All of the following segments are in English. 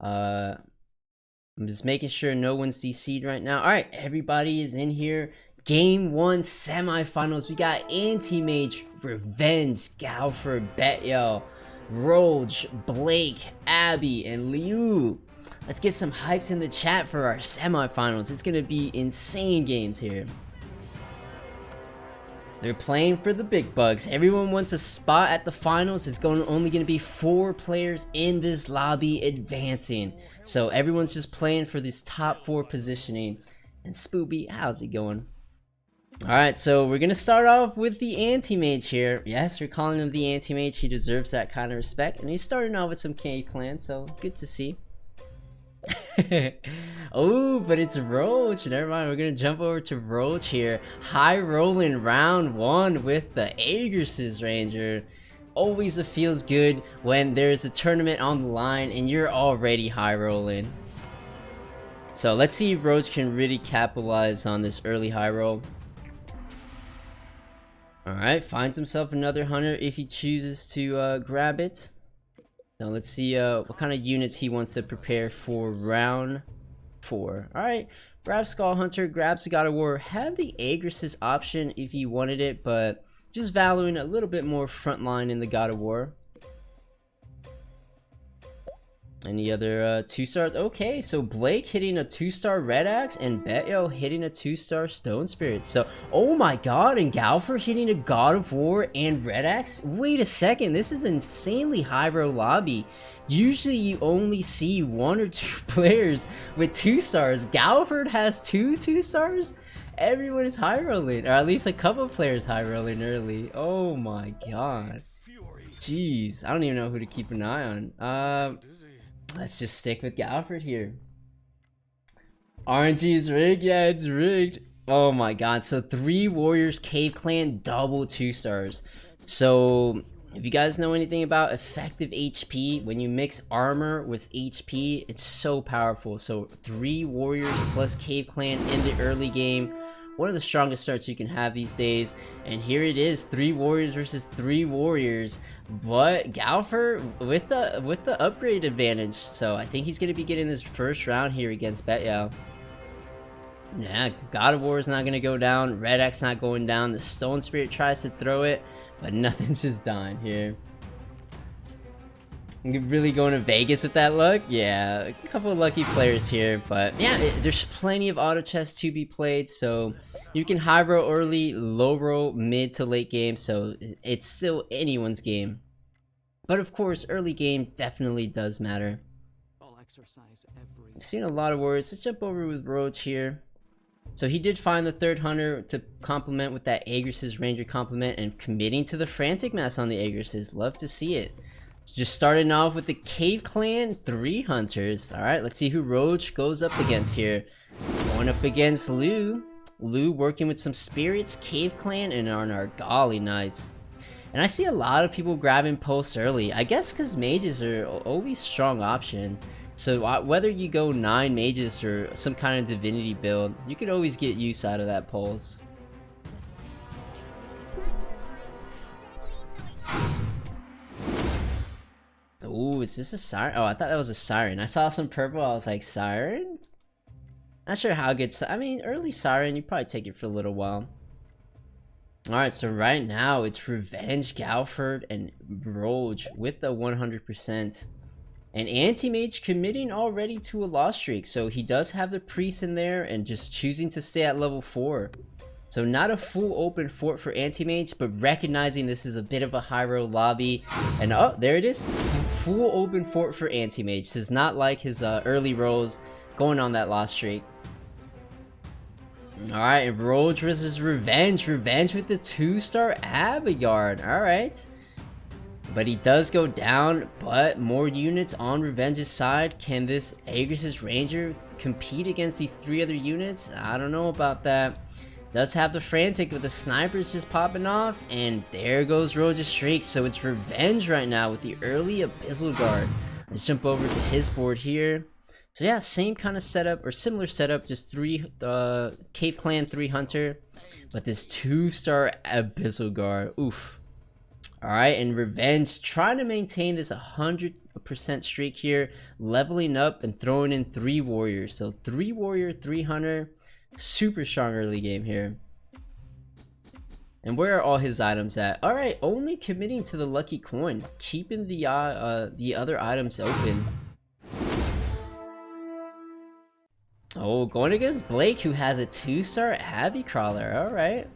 I'm just making sure no one's DC'd right now. All right, everybody is in here. Game 1 semifinals. We got Anti-Mage, Revenge, Galford, Betyo, Roach, Blake, Abby, and Liu. Let's get some hypes in the chat for our semifinals. It's gonna be insane games here. They're playing for the big bucks. Everyone wants a spot at the finals. It's only going to be 4 players in this lobby advancing. So everyone's just playing for this top 4 positioning. And Spoopy, how's it going? Alright, so we're going to start off with the Anti-Mage here. Yes, we're calling him the Anti-Mage. He deserves that kind of respect. And he's starting off with some K clan, so good to see. Oh, but it's Roach. Never mind, we're gonna jump over to Roach here. High rolling round 1 with the Aegis' Ranger. Always it feels good when there's a tournament on the line and you're already high rolling. So let's see if Roach can really capitalize on this early high roll. Alright, finds himself another hunter if he chooses to grab it. Now let's see what kind of units he wants to prepare for round 4. Alright, grab Skull Hunter, grabs the God of War, have the Aegis' option if you wanted it, but just valuing a little bit more frontline in the God of War. Any other 2-stars? Okay, so Blake hitting a 2-star Red Axe and Betyo hitting a 2-star Stone Spirit. So, oh my god, and Galford hitting a God of War and Red Axe? Wait a second, this is insanely high roll lobby. Usually you only see 1 or 2 players with 2-stars. Galford has 2 2-stars? Everyone is high rolling, or at least a couple players high rolling early. Oh my god. Jeez, I don't even know who to keep an eye on. Let's just stick with Galford here. RNG is rigged? Yeah, it's rigged. Oh my god, so 3 Warriors Cave Clan double 2-stars. So if you guys know anything about effective HP, when you mix armor with HP, it's so powerful. So 3 Warriors plus Cave Clan in the early game. One of the strongest starts you can have these days. And here it is, 3 Warriors versus 3 Warriors. But Galford with the upgrade advantage. So I think he's gonna be getting this first round here against Betyo. Yeah, God of War is not gonna go down. Red Axe not going down. The Stone Spirit tries to throw it, but nothing's just dying here. You're really going to Vegas with that luck? Yeah, a couple of lucky players here, but yeah, there's plenty of auto chests to be played, so you can high roll early, low roll mid to late game, so it's still anyone's game. But of course, early game definitely does matter. I've seen a lot of words. Let's jump over with Roach here. So he did find the 3rd hunter to complement with that Aegis' Ranger complement and committing to the Frantic Mass on the Aegis. Love to see it. Just starting off with the Cave Clan 3 hunters. Alright, let's see who Roach goes up against here. Going up against Liu. Liu working with some spirits, Cave Clan, and our Nargali Knights. And I see a lot of people grabbing posts early. I guess because mages are always a strong option. So whether you go 9 mages or some kind of divinity build, you could always get use out of that pulse. Oh, is this a siren? Oh, I thought that was a siren. I saw some purple, I was like, siren? Not sure how good, I mean, early siren, you probably take it for a little while. Alright, so right now, it's Revenge, Galford, and Roach with the 100%. And Anti-Mage committing already to a loss streak, so he does have the priest in there and just choosing to stay at level 4. So not a full open fort for Anti-Mage, but recognizing this is a bit of a high roll lobby. And oh, there it is. Full open fort for Anti-Mage. This is not like his early rolls going on that loss streak. Alright, and Roach versus Revenge. Revenge with the 2-star Abigard. Alright. But he does go down, but more units on Revenge's side. Can this Aegis' Ranger compete against these 3 other units? I don't know about that. Does have the Frantic with the snipers just popping off, and there goes Roach's streak. So it's Revenge right now with the early Abyssal Guard. Let's jump over to his board here. So yeah, same kind of setup, or similar setup, just 3 Cave Clan 3 Hunter, but this 2-star Abyssal Guard. Oof. Alright, and Revenge trying to maintain this 100% streak here, leveling up and throwing in 3 warriors. So 3 warrior, 3 hunter, super strong early game here. And where are all his items at? Alright, only committing to the lucky coin, keeping the other items open. Oh, going against Blake, who has a 2-star Abbey Crawler. Alright.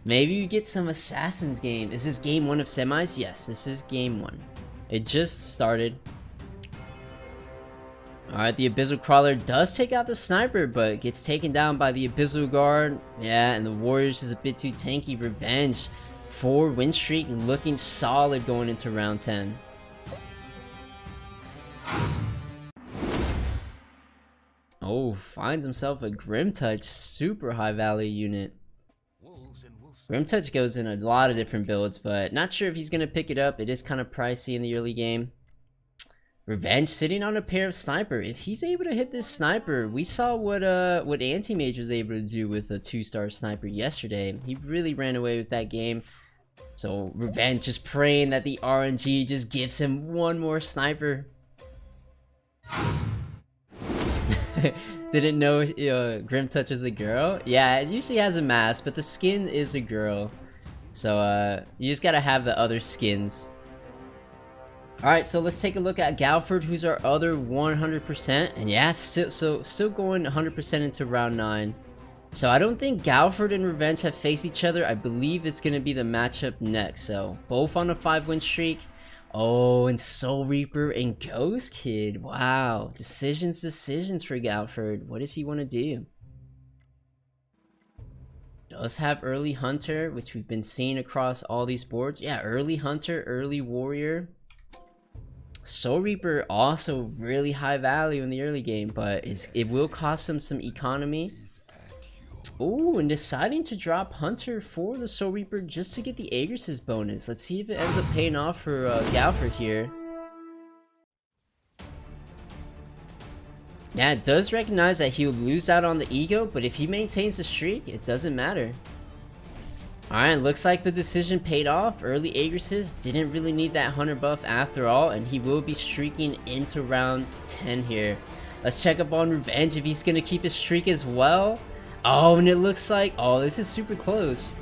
Maybe you get some Assassins game. Is this game 1 of semis? Yes, this is game 1. It just started. Alright, the Abyssal Crawler does take out the Sniper, but gets taken down by the Abyssal Guard. Yeah, and the Warriors is a bit too tanky. Revenge, 4 win streak, looking solid going into round 10. Oh, finds himself a Grim Touch, super high value unit. Grim Touch goes in a lot of different builds, but not sure if he's going to pick it up. It is kind of pricey in the early game. Revenge sitting on a pair of Sniper. If he's able to hit this Sniper, we saw what Anti-Mage was able to do with a 2-star Sniper yesterday. He really ran away with that game. So Revenge just praying that the RNG just gives him one more Sniper. Didn't know Grim Touch was a girl? Yeah, it usually has a mask, but the skin is a girl. So you just gotta have the other skins. Alright, so let's take a look at Galford, who's our other 100%. And yeah, still going 100% into round 9. So I don't think Galford and Revenge have faced each other. I believe it's gonna be the matchup next. So both on a 5-win streak. Oh, and Soul Reaper and Ghost Kid. Wow. Decisions for Galford. What does he want to do? Does have early Hunter, which we've been seeing across all these boards. Yeah, early Hunter, early Warrior. Soul Reaper also really high value in the early game, but it will cost him some economy. Oh, and deciding to drop Hunter for the Soul Reaper just to get the Aegis' bonus. Let's see if it ends up paying off for Galford here. Yeah, it does recognize that he'll lose out on the ego, but if he maintains the streak, it doesn't matter. Alright, looks like the decision paid off. Early Aegis didn't really need that Hunter buff after all, and he will be streaking into round 10 here. Let's check up on Revenge if he's going to keep his streak as well. Oh, and it looks like... Oh, this is super close.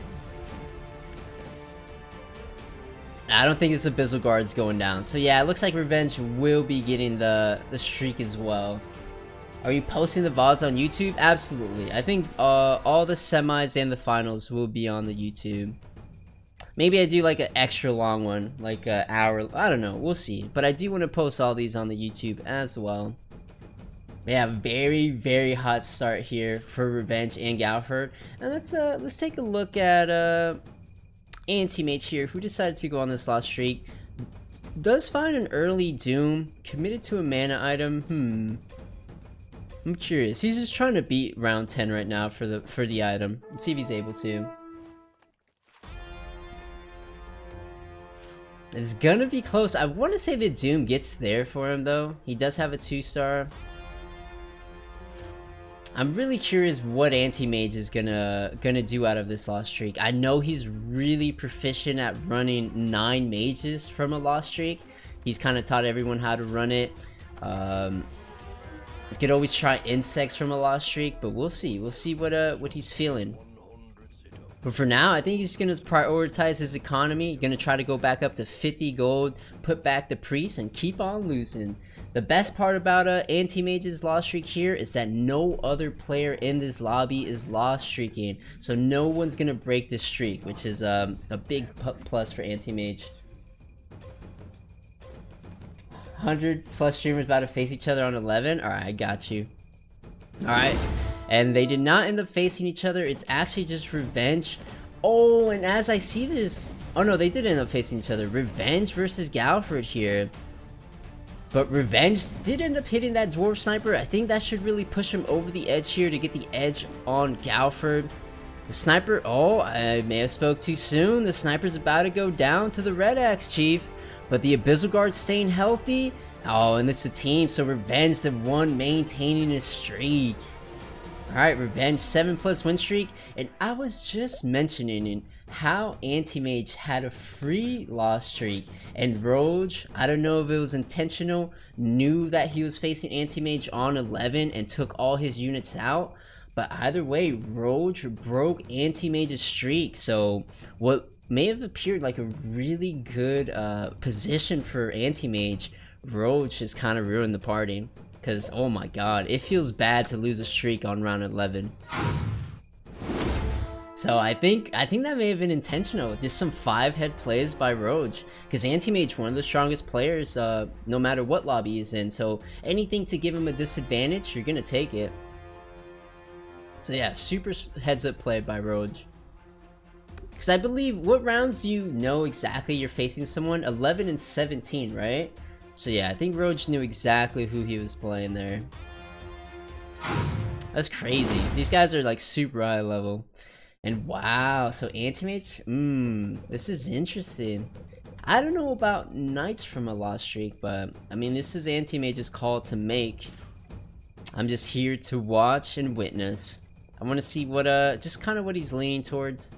I don't think this Abyssal Guard's going down. So yeah, it looks like Revenge will be getting the streak as well. Are you posting the VODs on YouTube? Absolutely. I think all the semis and the finals will be on the YouTube. Maybe I do like an extra long one, like an hour. I don't know. We'll see. But I do want to post all these on the YouTube as well. Yeah, very hot start here for Revenge and Galford. And let's take a look at Anti-Mage here, who decided to go on this lost streak. Does find an early Doom, committed to a mana item. I'm curious. He's just trying to beat round 10 right now for the item. Let's see if he's able to. It's gonna be close. I want to say the Doom gets there for him though. He does have a 2-star. I'm really curious what Anti-Mage is gonna do out of this lost streak. I know he's really proficient at running 9 mages from a lost streak. He's kind of taught everyone how to run it. You could always try insects from a lost streak, but we'll see. We'll see what he's feeling. But for now, I think he's gonna prioritize his economy. Gonna try to go back up to 50 gold, put back the priest, and keep on losing. The best part about Anti-Mage's lost streak here is that no other player in this lobby is lost streaking, so no one's gonna break this streak, which is a big plus for Anti-Mage. 100+ streamers about to face each other on 11. Alright, I got you. Alright, and they did not end up facing each other. It's actually just Revenge. Oh, and as I see this... Oh no, they did end up facing each other. Revenge versus Galford here. But Revenge did end up hitting that Dwarf Sniper. I think that should really push him over the edge here to get the edge on Galford. The Sniper... Oh, I may have spoke too soon. The Sniper's about to go down to the Red Axe, Chief. But the Abyssal Guard staying healthy. Oh, and it's a team, so Revenge the one maintaining his streak. Alright, Revenge 7+ win streak, and I was just mentioning how Anti-Mage had a free loss streak, and Roge, I don't know if it was intentional, knew that he was facing Anti-Mage on 11 and took all his units out, but either way, Roge broke Anti-Mage's streak, so what may have appeared like a really good position for Anti-Mage, Roge just kind of ruined the party. Because, oh my god, it feels bad to lose a streak on round 11. So I think that may have been intentional. Just some 5-head plays by Roge. Because Anti-Mage, one of the strongest players, no matter what lobby he's in. So anything to give him a disadvantage, you're going to take it. So yeah, super heads-up play by Roge. Because I believe, what rounds do you know exactly you're facing someone? 11 and 17, right? So yeah, I think Roge knew exactly who he was playing there. That's crazy. These guys are like super high level. And wow, so Anti-Mage? This is interesting. I don't know about Knights from a loss streak, but I mean, this is Anti-Mage's call to make. I'm just here to watch and witness. I want to see what, just kind of what he's leaning towards.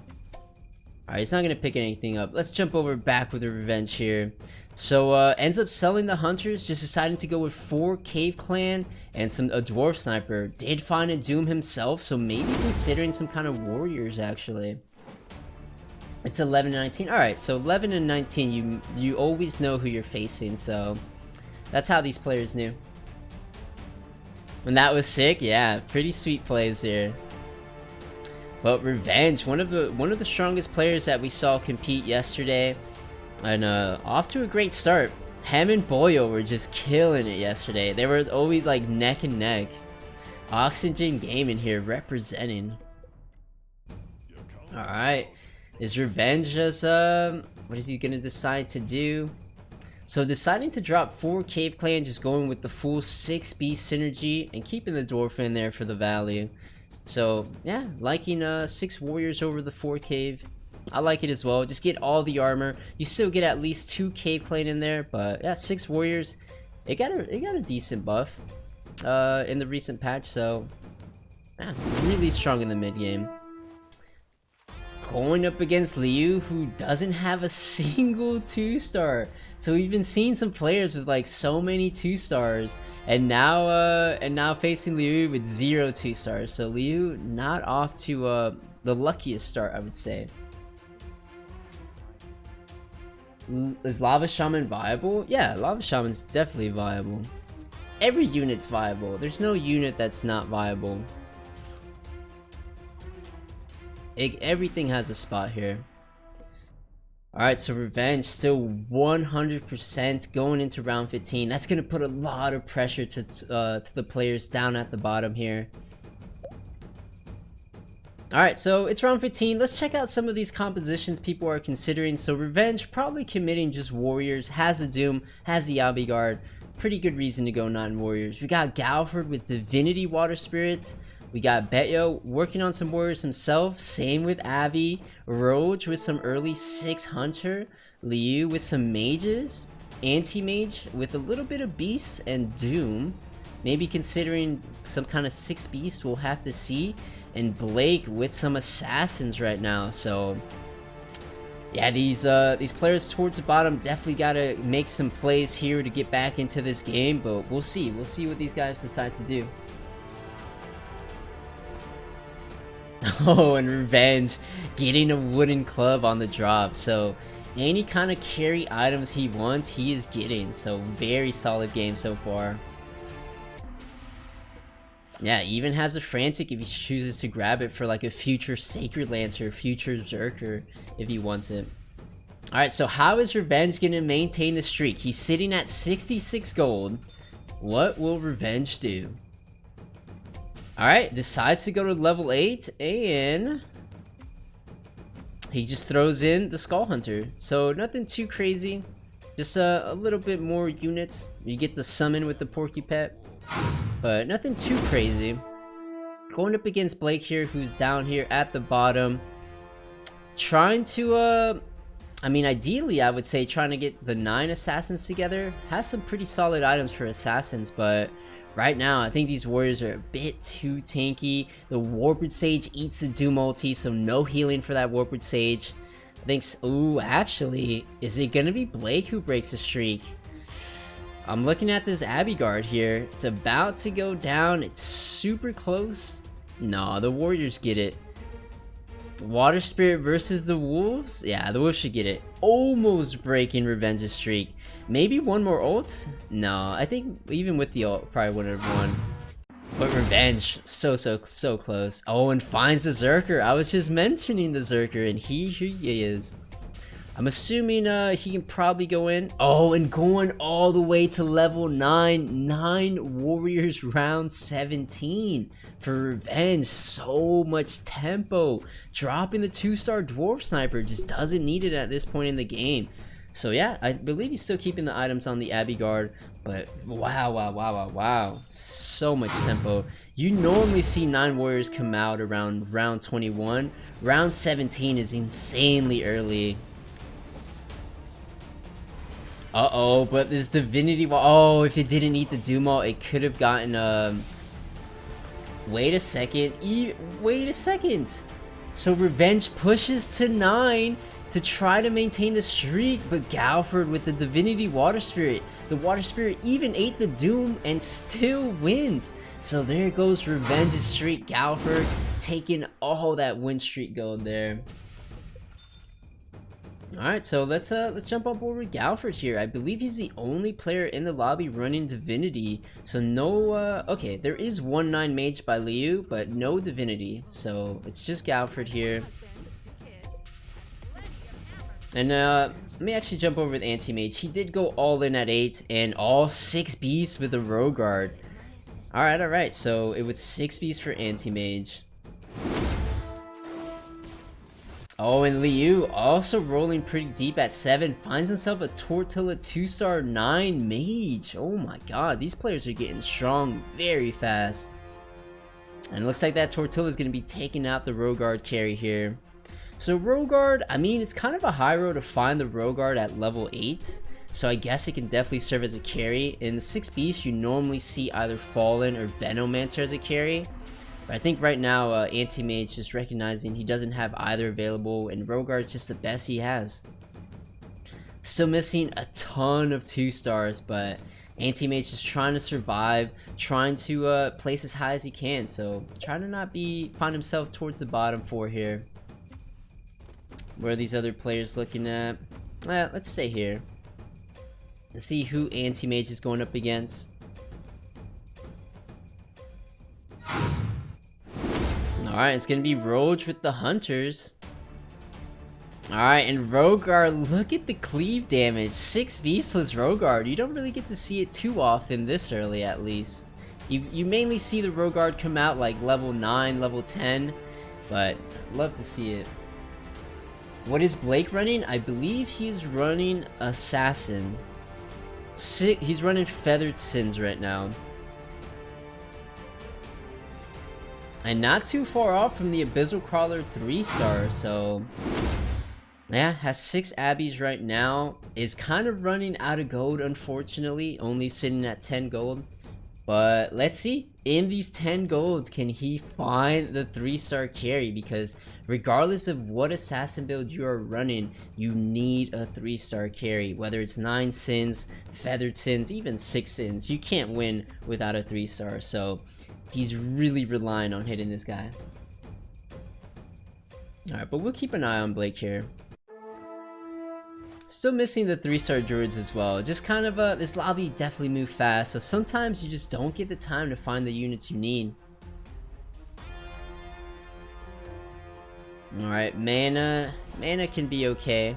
Alright, he's not going to pick anything up. Let's jump over back with a Revenge here. So, ends up selling the Hunters, just deciding to go with 4 Cave Clan and a Dwarf Sniper. Did find a Doom himself, so maybe considering some kind of Warriors, actually. It's 11 and 19. Alright, so 11 and 19, you always know who you're facing, so that's how these players knew. And that was sick, yeah, pretty sweet plays here. But Revenge, one of the strongest players that we saw compete yesterday. And off to a great start. Him and Boyo were just killing it yesterday. They were always like neck and neck. Oxygen Gaming here representing. Alright. Is Revenge just what is he gonna decide to do? So deciding to drop 4 Cave Clan, just going with the full 6 Beast synergy and keeping the Dwarf in there for the value. So yeah, liking 6 Warriors over the 4 Cave. I like it as well. Just get all the armor. You still get at least 2 Cave Clan in there, but yeah, 6 Warriors. It got a decent buff in the recent patch, so yeah, really strong in the mid game. Going up against Liu, who doesn't have a single 2-star. So we've been seeing some players with like so many 2-stars, and now facing Liu with 0 2-stars. So Liu not off to the luckiest start, I would say. Is Lava Shaman viable? Yeah, Lava Shaman's definitely viable. Every unit's viable. There's no unit that's not viable. Everything has a spot here. Alright, so Revenge still 100% going into round 15. That's going to put a lot of pressure to the players down at the bottom here. Alright, so it's round 15. Let's check out some of these compositions people are considering. So Revenge probably committing just Warriors, has the Doom, has the Yabi Guard. Pretty good reason to go 9 Warriors. We got Galford with Divinity Water Spirit. We got Betyo working on some Warriors himself. Same with Avi. Roge with some early 6 Hunter. Liu with some Mages. Anti-Mage with a little bit of Beasts and Doom. Maybe considering some kind of 6 Beast, we'll have to see. And Blake with some Assassins right now. So yeah, these players towards the bottom definitely gotta make some plays here to get back into this game, but we'll see what these guys decide to do. Oh, and Revenge getting a wooden club on the drop, so any kind of carry items he wants, he is getting. So very solid game so far. Yeah, even has a Frantic if he chooses to grab it for like a future Sacred Lancer, future Zerker if he wants it. Alright, so how is Revenge gonna maintain the streak? He's sitting at 66 gold. What will Revenge do? Alright, decides to go to level 8 and he just throws in the Skull Hunter. So nothing too crazy. Just a little bit more units. You get the summon with the Porky Pet. But nothing too crazy. Going up against Blake here, who's down here at the bottom. Trying to, I mean, ideally, I would say trying to get the 9 Assassins together. Has some pretty solid items for Assassins, but Right now, I think these warriors are a bit too tanky. The Warped Sage eats the Doom ulti, so no healing for that Warped Sage. I think, ooh, actually, is it gonna be Blake who breaks the streak? I'm looking at this Abbey Guard here. It's about to go down. It's super close. No, the warriors get it. Water Spirit versus the Wolves? Yeah, the Wolves should get it. Almost breaking Revenge's streak. Maybe one more ult? No, I think even with the ult, probably wouldn't have won. But Revenge, so close. Oh, and finds the Zerker. I was just mentioning the Zerker, and here he is. I'm assuming he can probably go in. Oh, and going all the way to level 9. 9 warriors round 17 for Revenge. So much tempo. Dropping the 2-star Dwarf Sniper just doesn't need it at this point in the game. So yeah, I believe he's still keeping the items on the Abbey Guard, but wow. So much tempo. You normally see 9 warriors come out around round 21. Round 17 is insanely early. Uh-oh, but this Divinity Wall... Oh, if it didn't eat the Doom ult, it could have gotten, Wait a second. Wait a second. So Revenge pushes to 9 to try to maintain the streak, but Galford with the Divinity Water Spirit. The Water Spirit even ate the Doom and still wins. So there goes Revenge's streak. Galford taking all that win streak gold there. Alright, so let's jump on board with Galford here. I believe he's the only player in the lobby running Divinity. So no, okay, there is 1-9 Mage by Liu, but no Divinity. So it's just Galford here. And let me actually jump over with Anti-Mage. He did go all in at 8 and all 6 beasts with a Rogard. Alright, so it was 6 beasts for Anti-Mage. Oh, and Liu also rolling pretty deep at 7. Finds himself a Tortilla 2-star 9 Mage. Oh my god, these players are getting strong very fast. And it looks like that Tortilla is going to be taking out the Rogard carry here. So Rogard, I mean, it's kind of a high road to find the Rogard at level 8. So I guess it can definitely serve as a carry. In the 6 beasts, you normally see either Fallen or Venomancer as a carry. But I think right now, Anti-Mage just recognizing he doesn't have either available, and Rogard's just the best he has. Still missing a ton of 2-stars, but Anti-Mage is trying to survive, trying to place as high as he can. So trying to not find himself towards the bottom 4 here. Where are these other players looking at? Well, let's stay here. Let's see who Anti-Mage is going up against. Alright, it's gonna be Roach with the Hunters. Alright, and Rogard, look at the cleave damage. 6 beasts plus Rogard. You don't really get to see it too often this early, at least. You mainly see the Rogard come out like level 9, level 10, but I'd love to see it. What is Blake running? I believe he's running Assassin. He's running Feathered Sins right now. And not too far off from the Abyssal Crawler 3-star, so... Yeah, has 6 Abbeys right now. Is kind of running out of gold, unfortunately. Only sitting at 10 gold. But let's see. In these 10 golds, can he find the 3-star carry? Because regardless of what assassin build you are running, you need a 3-star carry. Whether it's 9 Sins, Feathered Sins, even 6 Sins. You can't win without a 3-star. So he's really relying on hitting this guy. Alright, but we'll keep an eye on Blake here. Still missing the 3-star druids as well. Just kind of this lobby definitely moves fast, so sometimes you just don't get the time to find the units you need. Alright, mana can be okay.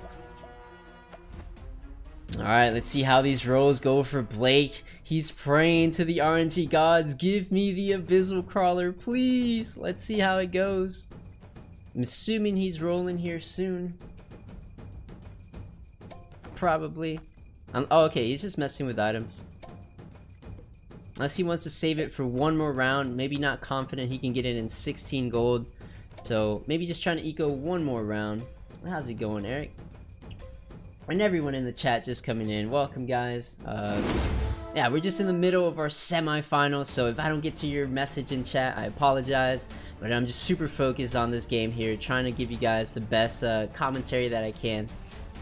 Alright, let's see how these rolls go for Blake. He's praying to the RNG gods, give me the Abyssal Crawler, please. Let's see how it goes. I'm assuming he's rolling here soon. Probably. Oh, okay, he's just messing with items. Unless he wants to save it for one more round. Maybe not confident he can get it in 16 gold. So maybe just trying to eco one more round. How's it going, Eric? And everyone in the chat just coming in. Welcome, guys. yeah, we're just in the middle of our semifinals, so if I don't get to your message in chat, I apologize, but I'm just super focused on this game here, trying to give you guys the best commentary that I can.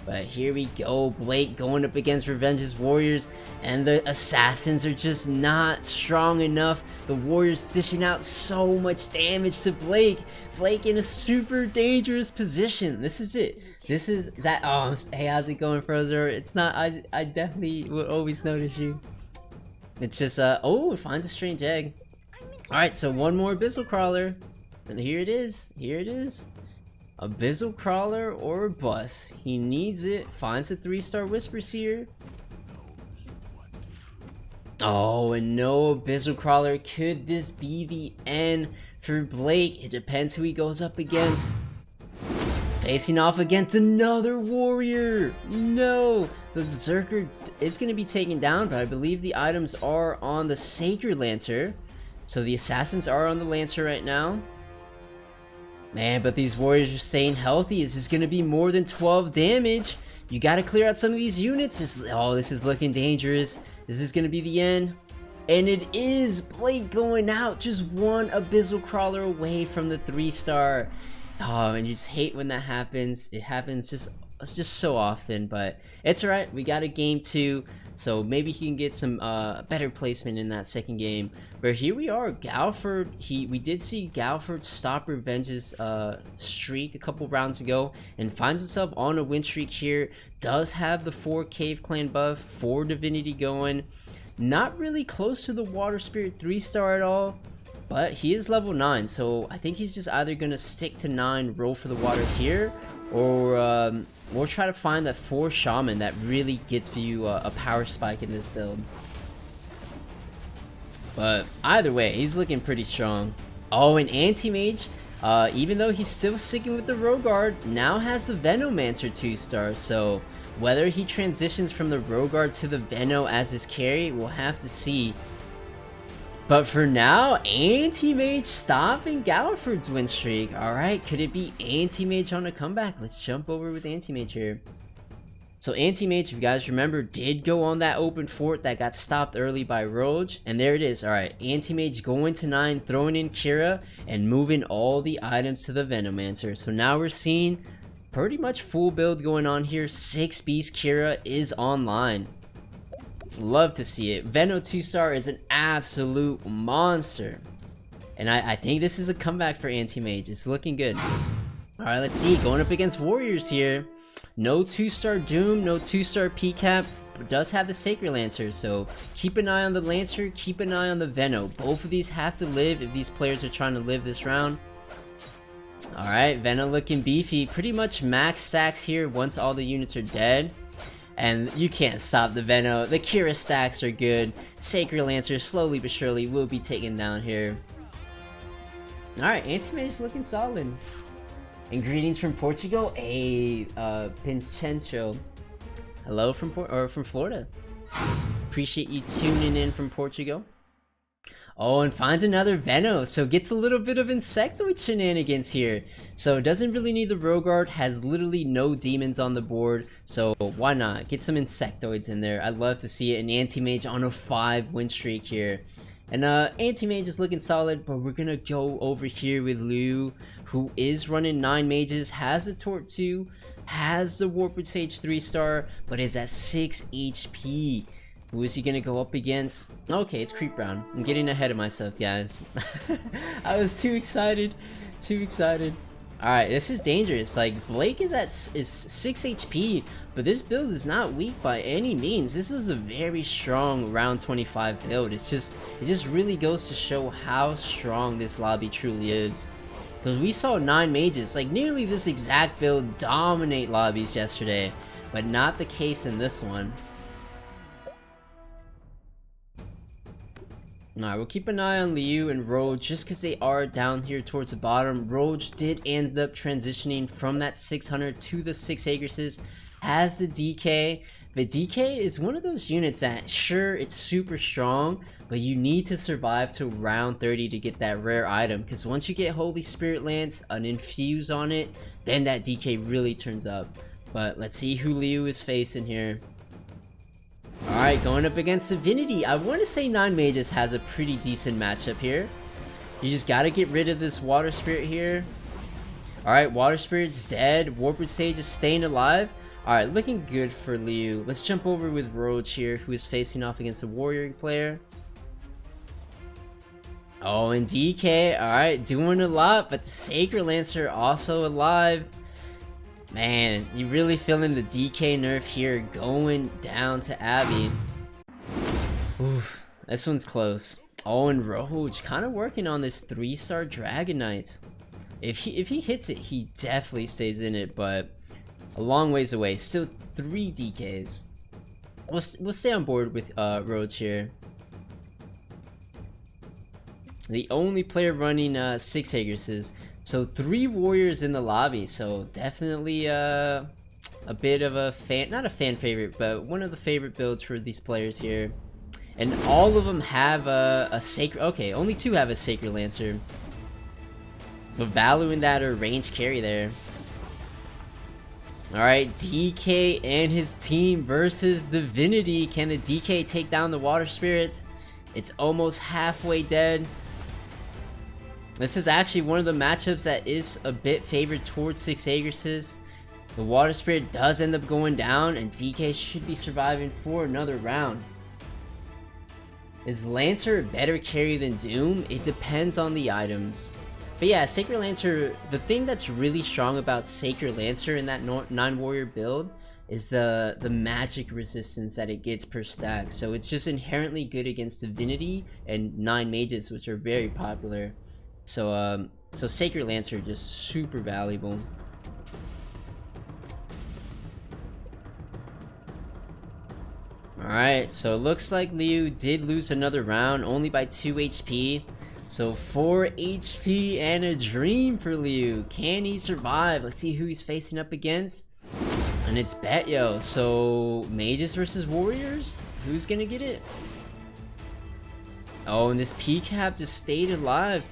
But here we go, Blake going up against Revenge's Warriors, and the Assassins are just not strong enough. The Warriors dishing out so much damage to Blake. Blake in a super dangerous position. This is it. This is Zath. Oh, hey, how's it going, Frozer? It's not. I definitely will always notice you. It's just oh, it finds a strange egg. All right, so one more Abyssal Crawler, and here it is. Here it is. Abyssal Crawler or a bus. He needs it. Finds a 3-star Whisper Seer. Oh, and no Abyssal Crawler. Could this be the end for Blake? It depends who he goes up against. Facing off against another warrior. No, the Berserker is going to be taken down, but I believe the items are on the Sacred Lancer. So the Assassins are on the Lancer right now. Man, but these warriors are staying healthy. This is going to be more than 12 damage. You got to clear out some of these units. This is looking dangerous. This is going to be the end. And it is Blake going out. Just one Abyssal Crawler away from the 3-star. Oh, and you just hate when that happens. It happens just so often, but it's alright. We got a game 2. So maybe he can get some better placement in that second game. But here we are, Galford. We did see Galford stop Revenge's streak a couple rounds ago, and finds himself on a win streak here. Does have the 4 Cave Clan buff, 4 Divinity going. Not really close to the Water Spirit 3-star at all, but he is level 9. So I think he's just either gonna stick to 9, roll for the water here, or we'll try to find that 4 Shaman that really gets you a power spike in this build. But either way, he's looking pretty strong. Oh, and Anti-Mage, even though he's still sticking with the Rogard, now has the Venomancer 2-star. So whether he transitions from the Rogard to the Veno as his carry, we'll have to see. But for now, Anti-Mage stopping Galford's win streak. Alright, could it be Anti-Mage on a comeback? Let's jump over with Anti-Mage here. So Anti-Mage, if you guys remember, did go on that open fort that got stopped early by Roge. And there it is. Alright, Anti-Mage going to 9, throwing in Kira, and moving all the items to the Venomancer. So now we're seeing pretty much full build going on here. 6 Beast Kira is online. Love to see it. Veno 2-star is an absolute monster. And I think this is a comeback for Anti-Mage. It's looking good. Alright, let's see. Going up against Warriors here. No 2-star Doom, no 2-star PCAP. Does have the Sacred Lancer, so keep an eye on the Lancer, keep an eye on the Veno. Both of these have to live if these players are trying to live this round. Alright, Veno looking beefy. Pretty much max stacks here once all the units are dead. And you can't stop the Veno. The Kira stacks are good. Sacred Lancer slowly but surely will be taken down here. Alright, Anti-Mage is looking solid. And greetings from Portugal. Hey, Pinchencho. Hello from Florida. Appreciate you tuning in from Portugal. Oh, and finds another Veno, so gets a little bit of Insectoid shenanigans here. So doesn't really need the Rogard, has literally no demons on the board, so why not? Get some Insectoids in there. I'd love to see it. An Anti-Mage on a 5 win streak here. And Anti-Mage is looking solid, but we're gonna go over here with Liu, who is running 9 mages, has the Torque 2, has the Warped Sage 3-star, but is at 6 HP. Who is he gonna go up against? Okay, it's Creep Brown. I'm getting ahead of myself, guys. I was too excited. Alright, this is dangerous. Like, Blake is 6 HP, but this build is not weak by any means. This is a very strong round 25 build. It just really goes to show how strong this lobby truly is. Because we saw 9 mages, like nearly this exact build, dominate lobbies yesterday, but not the case in this one. Alright, we'll keep an eye on Liu and Roge just because they are down here towards the bottom. Roge did end up transitioning from that 600 to the 6 Agresses, has the DK. The DK is one of those units that, sure, it's super strong, but you need to survive to round 30 to get that rare item, because once you get Holy Spirit Lance, an Infuse on it, then that DK really turns up. But let's see who Liu is facing here. Alright, going up against Divinity. I want to say 9 Mages has a pretty decent matchup here. You just gotta get rid of this Water Spirit here. Alright, Water Spirit's dead. Warped Sage is staying alive. Alright, looking good for Liu. Let's jump over with Roach here, who is facing off against a Warrior player. Oh, and DK, alright, doing a lot, but the Sacred Lancer also alive. Man, you really feeling the DK nerf here going down to Abby. Oof, this one's close. Oh, and Roach kind of working on this 3-star Dragon Knight. If he hits it, he definitely stays in it, but a long ways away. Still 3 DKs. We'll stay on board with Roach here. The only player running 6 Aegrises, so 3 warriors in the lobby, so definitely a bit of a fan, not a fan favorite, but one of the favorite builds for these players here. And all of them have a sacred, okay, only 2 have a Sacred Lancer, but valuing that or range carry there. Alright, DK and his team versus Divinity. Can the DK take down the Water Spirit? It's almost halfway dead. This is actually one of the matchups that is a bit favored towards 6 Aegrises. The Water Spirit does end up going down, and DK should be surviving for another round. Is Lancer a better carry than Doom? It depends on the items. But yeah, Sacred Lancer, the thing that's really strong about Sacred Lancer in that 9 warrior build is the magic resistance that it gets per stack. So it's just inherently good against Divinity and 9 Mages, which are very popular. So so Sacred Lancer just super valuable. Alright, so it looks like Liu did lose another round, only by 2 HP. So 4 HP and a dream for Liu. Can he survive? Let's see who he's facing up against. And it's Betyo. So Mages versus Warriors? Who's gonna get it? Oh, and this P-Cap just stayed alive.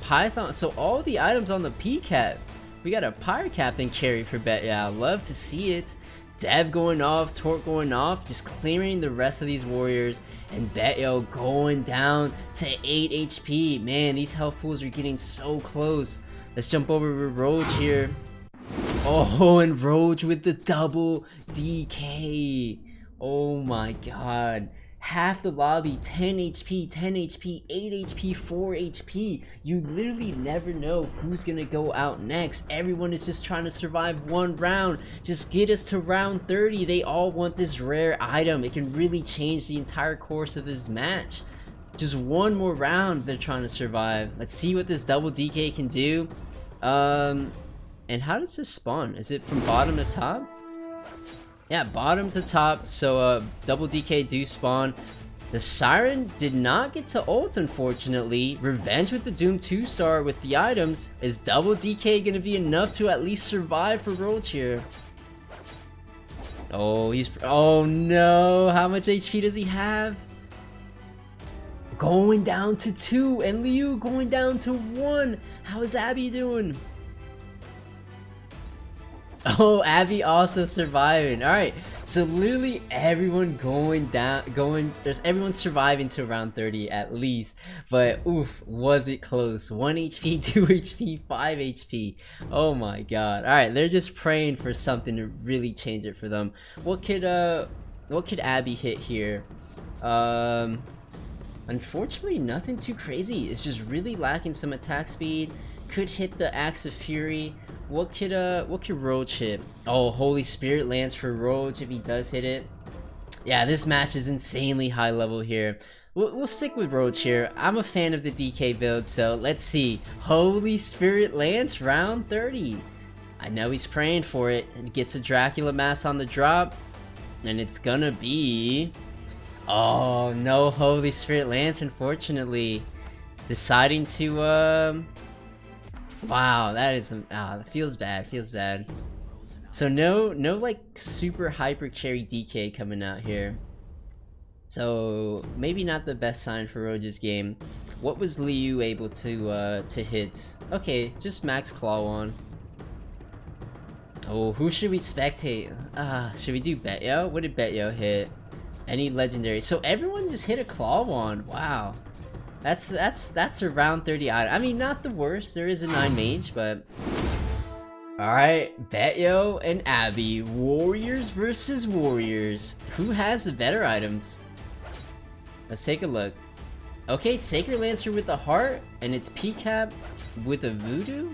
Python, so all the items on the P-Cap. We got a Pyre Captain carry for Betyo. I love to see it. Dev going off, Torque going off, just clearing the rest of these warriors, and Betyo going down to 8 HP. Man, these health pools are getting so close. Let's jump over with Roach here. Oh, and Roach with the double DK. Oh my god. Half the lobby, 10 HP, 10 HP, 8 HP, 4 HP. You literally never know who's gonna go out next. Everyone is just trying to survive one round. Just get us to round 30. They all want this rare item. It can really change the entire course of this match. Just one more round they're trying to survive. Let's see what this double DK can do. And how does this spawn? Is it from bottom to top? Yeah, bottom to top, so double DK do spawn. The Siren did not get to ult, unfortunately. Revenge with the Doom 2-star with the items. Is double DK gonna be enough to at least survive for Roach here? Oh, oh no, how much HP does he have? Going down to 2, and Liu going down to 1. How is Abby doing? Oh, Abby also surviving. Alright, so literally everyone everyone's surviving to around 30 at least. But oof, was it close. 1 HP, 2 HP, 5 HP. Oh my god. Alright, they're just praying for something to really change it for them. What could Abby hit here? Unfortunately, nothing too crazy. It's just really lacking some attack speed. Could hit the Axe of Fury. What could Roach hit? Oh, Holy Spirit Lance for Roach if he does hit it. Yeah, this match is insanely high level here. We'll stick with Roach here. I'm a fan of the DK build, so let's see. Holy Spirit Lance, round 30. I know he's praying for it. And gets a Dracula Mask on the drop. And it's gonna be... Oh, no Holy Spirit Lance, unfortunately. Deciding to, wow, that is that feels bad, So no like super hyper carry DK coming out here. So maybe not the best sign for Roach's game. What was Liu able to hit? Okay, just max claw on. Oh, who should we spectate? Should we do Betyo? What did Betyo hit? Any legendary. So everyone just hit a claw wand. Wow. That's a round 30 item. I mean, not the worst. There is a 9 mage, but alright, Betyo and Abby. Warriors versus warriors. Who has the better items? Let's take a look. Okay, Sacred Lancer with the heart, and it's PCAP with a voodoo?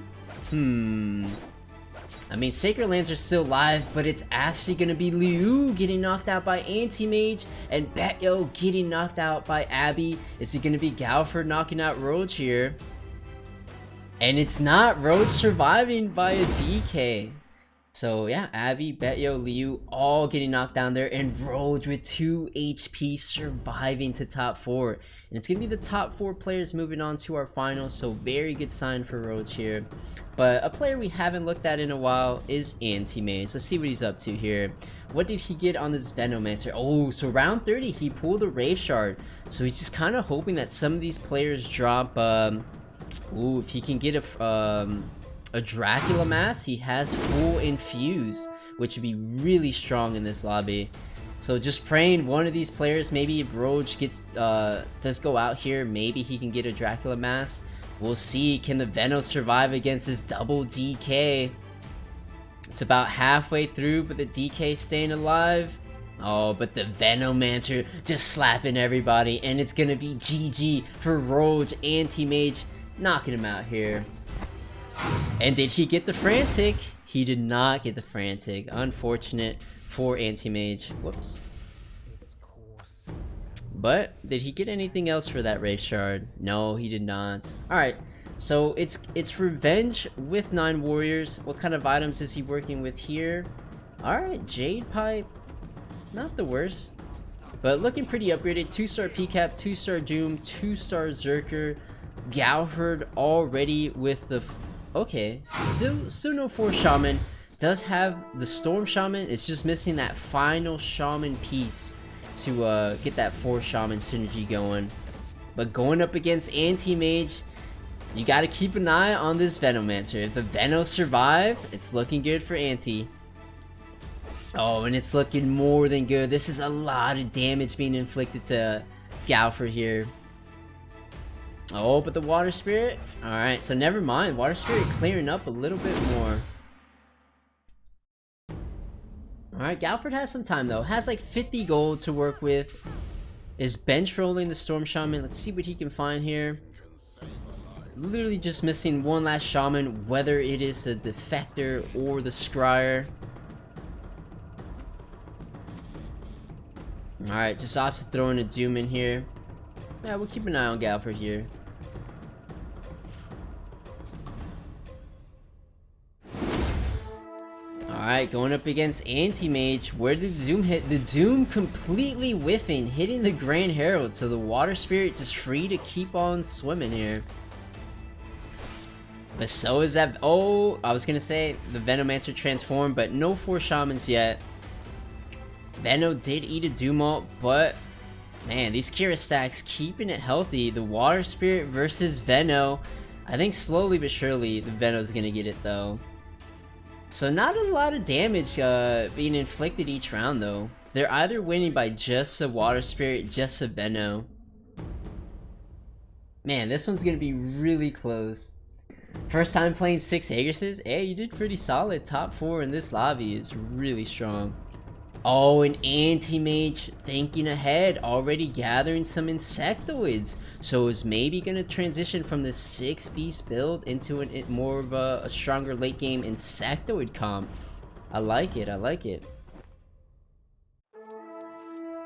I mean, Sacred Lancer's still live, but it's actually gonna be Liu getting knocked out by Anti-Mage, and Betyo getting knocked out by Abby. Is it gonna be Galford knocking out Roach here? And it's not. Roach surviving by a DK. So yeah, Abby, Betyo, Liu all getting knocked down there, and Roach with 2 HP surviving to top 4. And it's gonna be the top 4 players moving on to our finals, so very good sign for Roach here. But a player we haven't looked at in a while is Anti-Mage. Let's see what he's up to here. What did he get on this Venomancer? Oh, so round 30 he pulled a Wraith Shard. So he's just kind of hoping that some of these players drop ooh, if he can get a Dracula Mask, he has full infuse, which would be really strong in this lobby. So just praying one of these players, maybe if Roach gets does go out here, maybe he can get a Dracula Mask. We'll see. Can the Veno survive against this double DK? It's about halfway through, but the DK staying alive. Oh, but the Venomancer just slapping everybody, and it's gonna be GG for Roach. Anti-Mage knocking him out here. And did he get the Frantic? He did not get the Frantic. Unfortunate for Anti-Mage. Whoops. But did he get anything else for that Wraith Shard? No, he did not. Alright, so it's Revenge with 9 warriors. What kind of items is he working with here? Alright, Jade Pipe. Not the worst. But looking pretty upgraded. 2-star PCAP, 2-star Doom, 2-star Zerker. Galford already with the... Okay, still no 4 Shaman. Does have the Storm Shaman. It's just missing that final Shaman piece to get that 4 Shaman synergy going. But going up against Anti-Mage, you gotta keep an eye on this Venomancer. If the Veno survive, it's looking good for Anti. Oh, and it's looking more than good. This is a lot of damage being inflicted to Galford here. Oh, but the Water Spirit? Alright, so never mind. Water Spirit clearing up a little bit more. Alright, Galford has some time though. Has like 50 gold to work with. Is bench rolling the Storm Shaman. Let's see what he can find here. Literally just missing one last Shaman, whether it is the Defector or the Scryer. Alright, just opts to throw in a Doom in here. Yeah, we'll keep an eye on Galford here. Alright, going up against Anti-Mage. Where did the Doom hit? The Doom completely whiffing, hitting the Grand Herald. So the Water Spirit just free to keep on swimming here. But so is that... Oh, I was gonna say the Venomancer transformed, but no 4 Shamans yet. Veno did eat a Doom ult, but... Man, these Kira stacks keeping it healthy. The Water Spirit versus Veno. I think slowly but surely the Veno's gonna get it though. So not a lot of damage being inflicted each round though. They're either winning by just a Water Spirit, just a Veno. Man, this one's gonna be really close. First time playing 6 Aegrises? Hey, you did pretty solid. Top 4 in this lobby is really strong. Oh, an Anti-Mage thinking ahead, already gathering some Insectoids. So is maybe going to transition from the 6-beast build into more of a stronger late game Insectoid comp. I like it, I like it.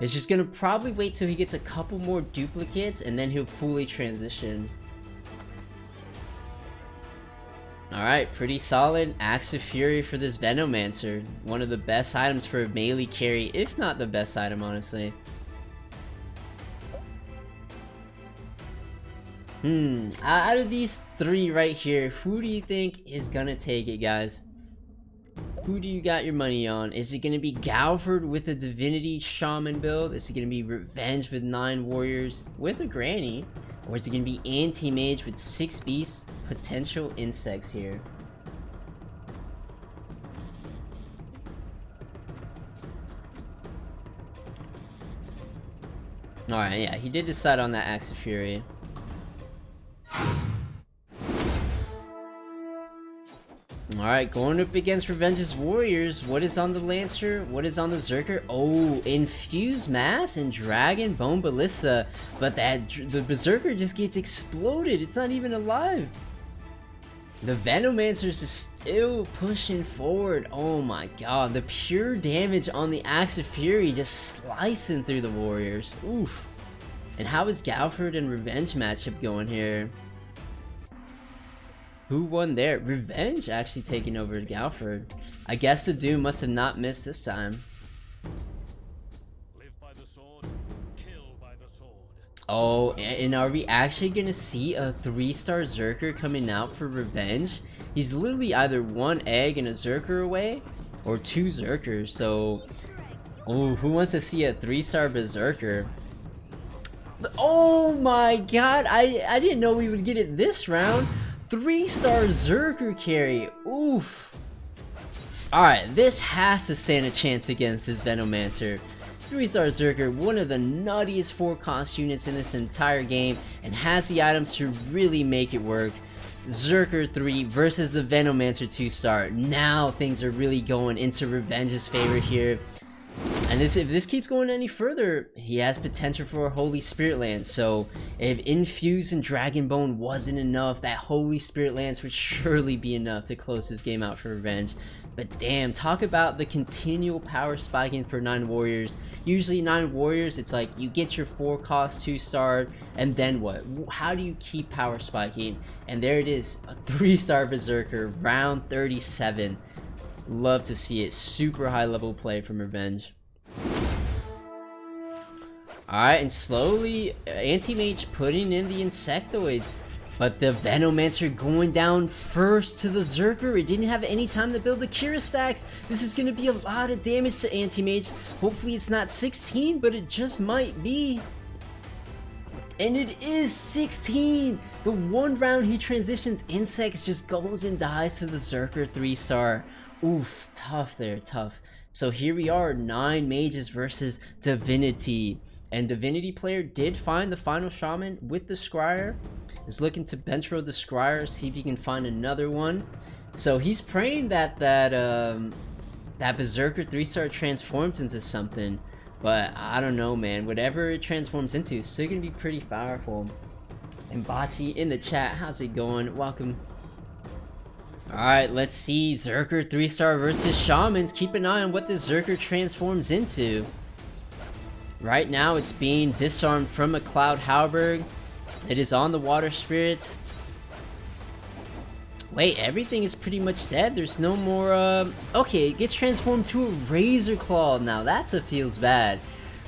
It's just going to probably wait till he gets a couple more duplicates and then he'll fully transition. Alright, pretty solid. Axe of Fury for this Venomancer. One of the best items for a melee carry, if not the best item, honestly. Out of these 3 right here, who do you think is gonna take it, guys? Who do you got your money on? Is it gonna be Galford with a Divinity Shaman build? Is it gonna be Revenge with 9 warriors with a Granny? Or is it gonna be Anti-Mage with 6 beasts? Potential insects here. Alright, yeah, he did decide on that Axe of Fury. Alright, going up against Revenge's Warriors. What is on the Lancer? What is on the Zerker? Oh, Infused Mass and Dragon Bone Ballista. But the Berserker just gets exploded. It's not even alive. The Venomancer's just still pushing forward. Oh my god. The pure damage on the Axe of Fury just slicing through the Warriors. Oof. And how is Galford and Revenge matchup going here? Who won there? Revenge actually taking over Galford. I guess the Doom must have not missed this time. Live by the sword, kill by the sword. Oh, and are we actually gonna see a 3-star Zerker coming out for Revenge? He's literally either 1 egg and a Zerker away, or 2 Zerkers, so... Oh, who wants to see a 3-star Berserker? Oh my god, I didn't know we would get it this round! 3-star Zerker carry, oof. Alright, this has to stand a chance against this Venomancer. 3-star Zerker, one of the nuttiest 4-cost units in this entire game, and has the items to really make it work. Zerker 3 versus the Venomancer 2-star. Now things are really going into Revenge's favor here. And if this keeps going any further, he has potential for a Holy Spirit Lance. So if Infuse and Dragon Bone wasn't enough, that Holy Spirit Lance would surely be enough to close this game out for Revenge. But damn, talk about the continual power spiking for 9 Warriors. Usually 9 Warriors, it's like you get your 4-cost 2-star, and then what? How do you keep power spiking? And there it is, a 3-star Berserker, round 37. Love to see it. Super high level play from Revenge. Alright, and slowly Anti-Mage putting in the Insectoids. But the Venomancer going down first to the Zerker. It didn't have any time to build the Kira stacks. This is going to be a lot of damage to Anti-Mage. Hopefully it's not 16, but it just might be. And it is 16! The one round he transitions Insects just goes and dies to the Zerker 3-star. Oof, tough there, tough. So here we are, 9 mages versus Divinity. And Divinity player did find the final shaman with the Scryer. Is looking to bench roll the Scryer, see if he can find another one. So he's praying that that Berserker 3-star transforms into something. But I don't know, man. Whatever it transforms into is still gonna be pretty powerful. And Bachi in the chat, how's it going? Welcome. Alright, let's see. Zerker 3-star versus Shamans. Keep an eye on what this Zerker transforms into. Right now, it's being disarmed from a Cloud Halberg. It is on the Water Spirit. Wait, everything is pretty much dead. There's no more, Okay, it gets transformed to a Razor Claw. Now, that's a feels bad.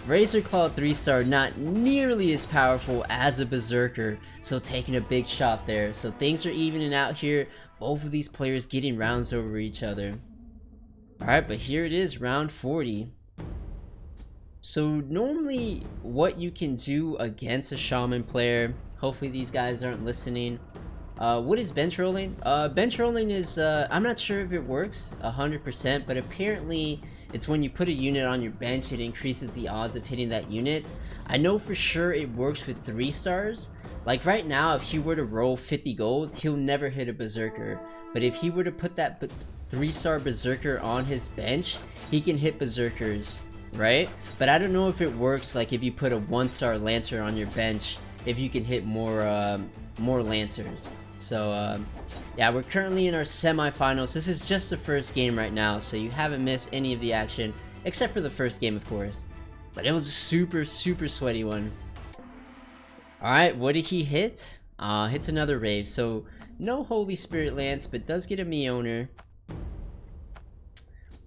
Razor Claw 3-star, not nearly as powerful as a Berserker. So, taking a big shot there. So, things are evening out here. Both of these players getting rounds over each other. Alright, but here it is, round 40. So normally what you can do against a Shaman player, hopefully these guys aren't listening. What is bench rolling? Bench rolling is, I'm not sure if it works 100%, but apparently it's when you put a unit on your bench, it increases the odds of hitting that unit. I know for sure it works with 3-stars. Like right now, if he were to roll 50 gold, he'll never hit a Berserker. But if he were to put that 3-star Berserker on his bench, he can hit Berserkers, right? But I don't know if it works like if you put a 1-star Lancer on your bench, if you can hit more Lancers. So yeah, we're currently in our semifinals. This is just the first game right now, so you haven't missed any of the action, except for the first game, of course. But it was a super sweaty one. Alright, what did he hit? Hits another Rave, so no Holy Spirit Lance, but does get a Mjolnir.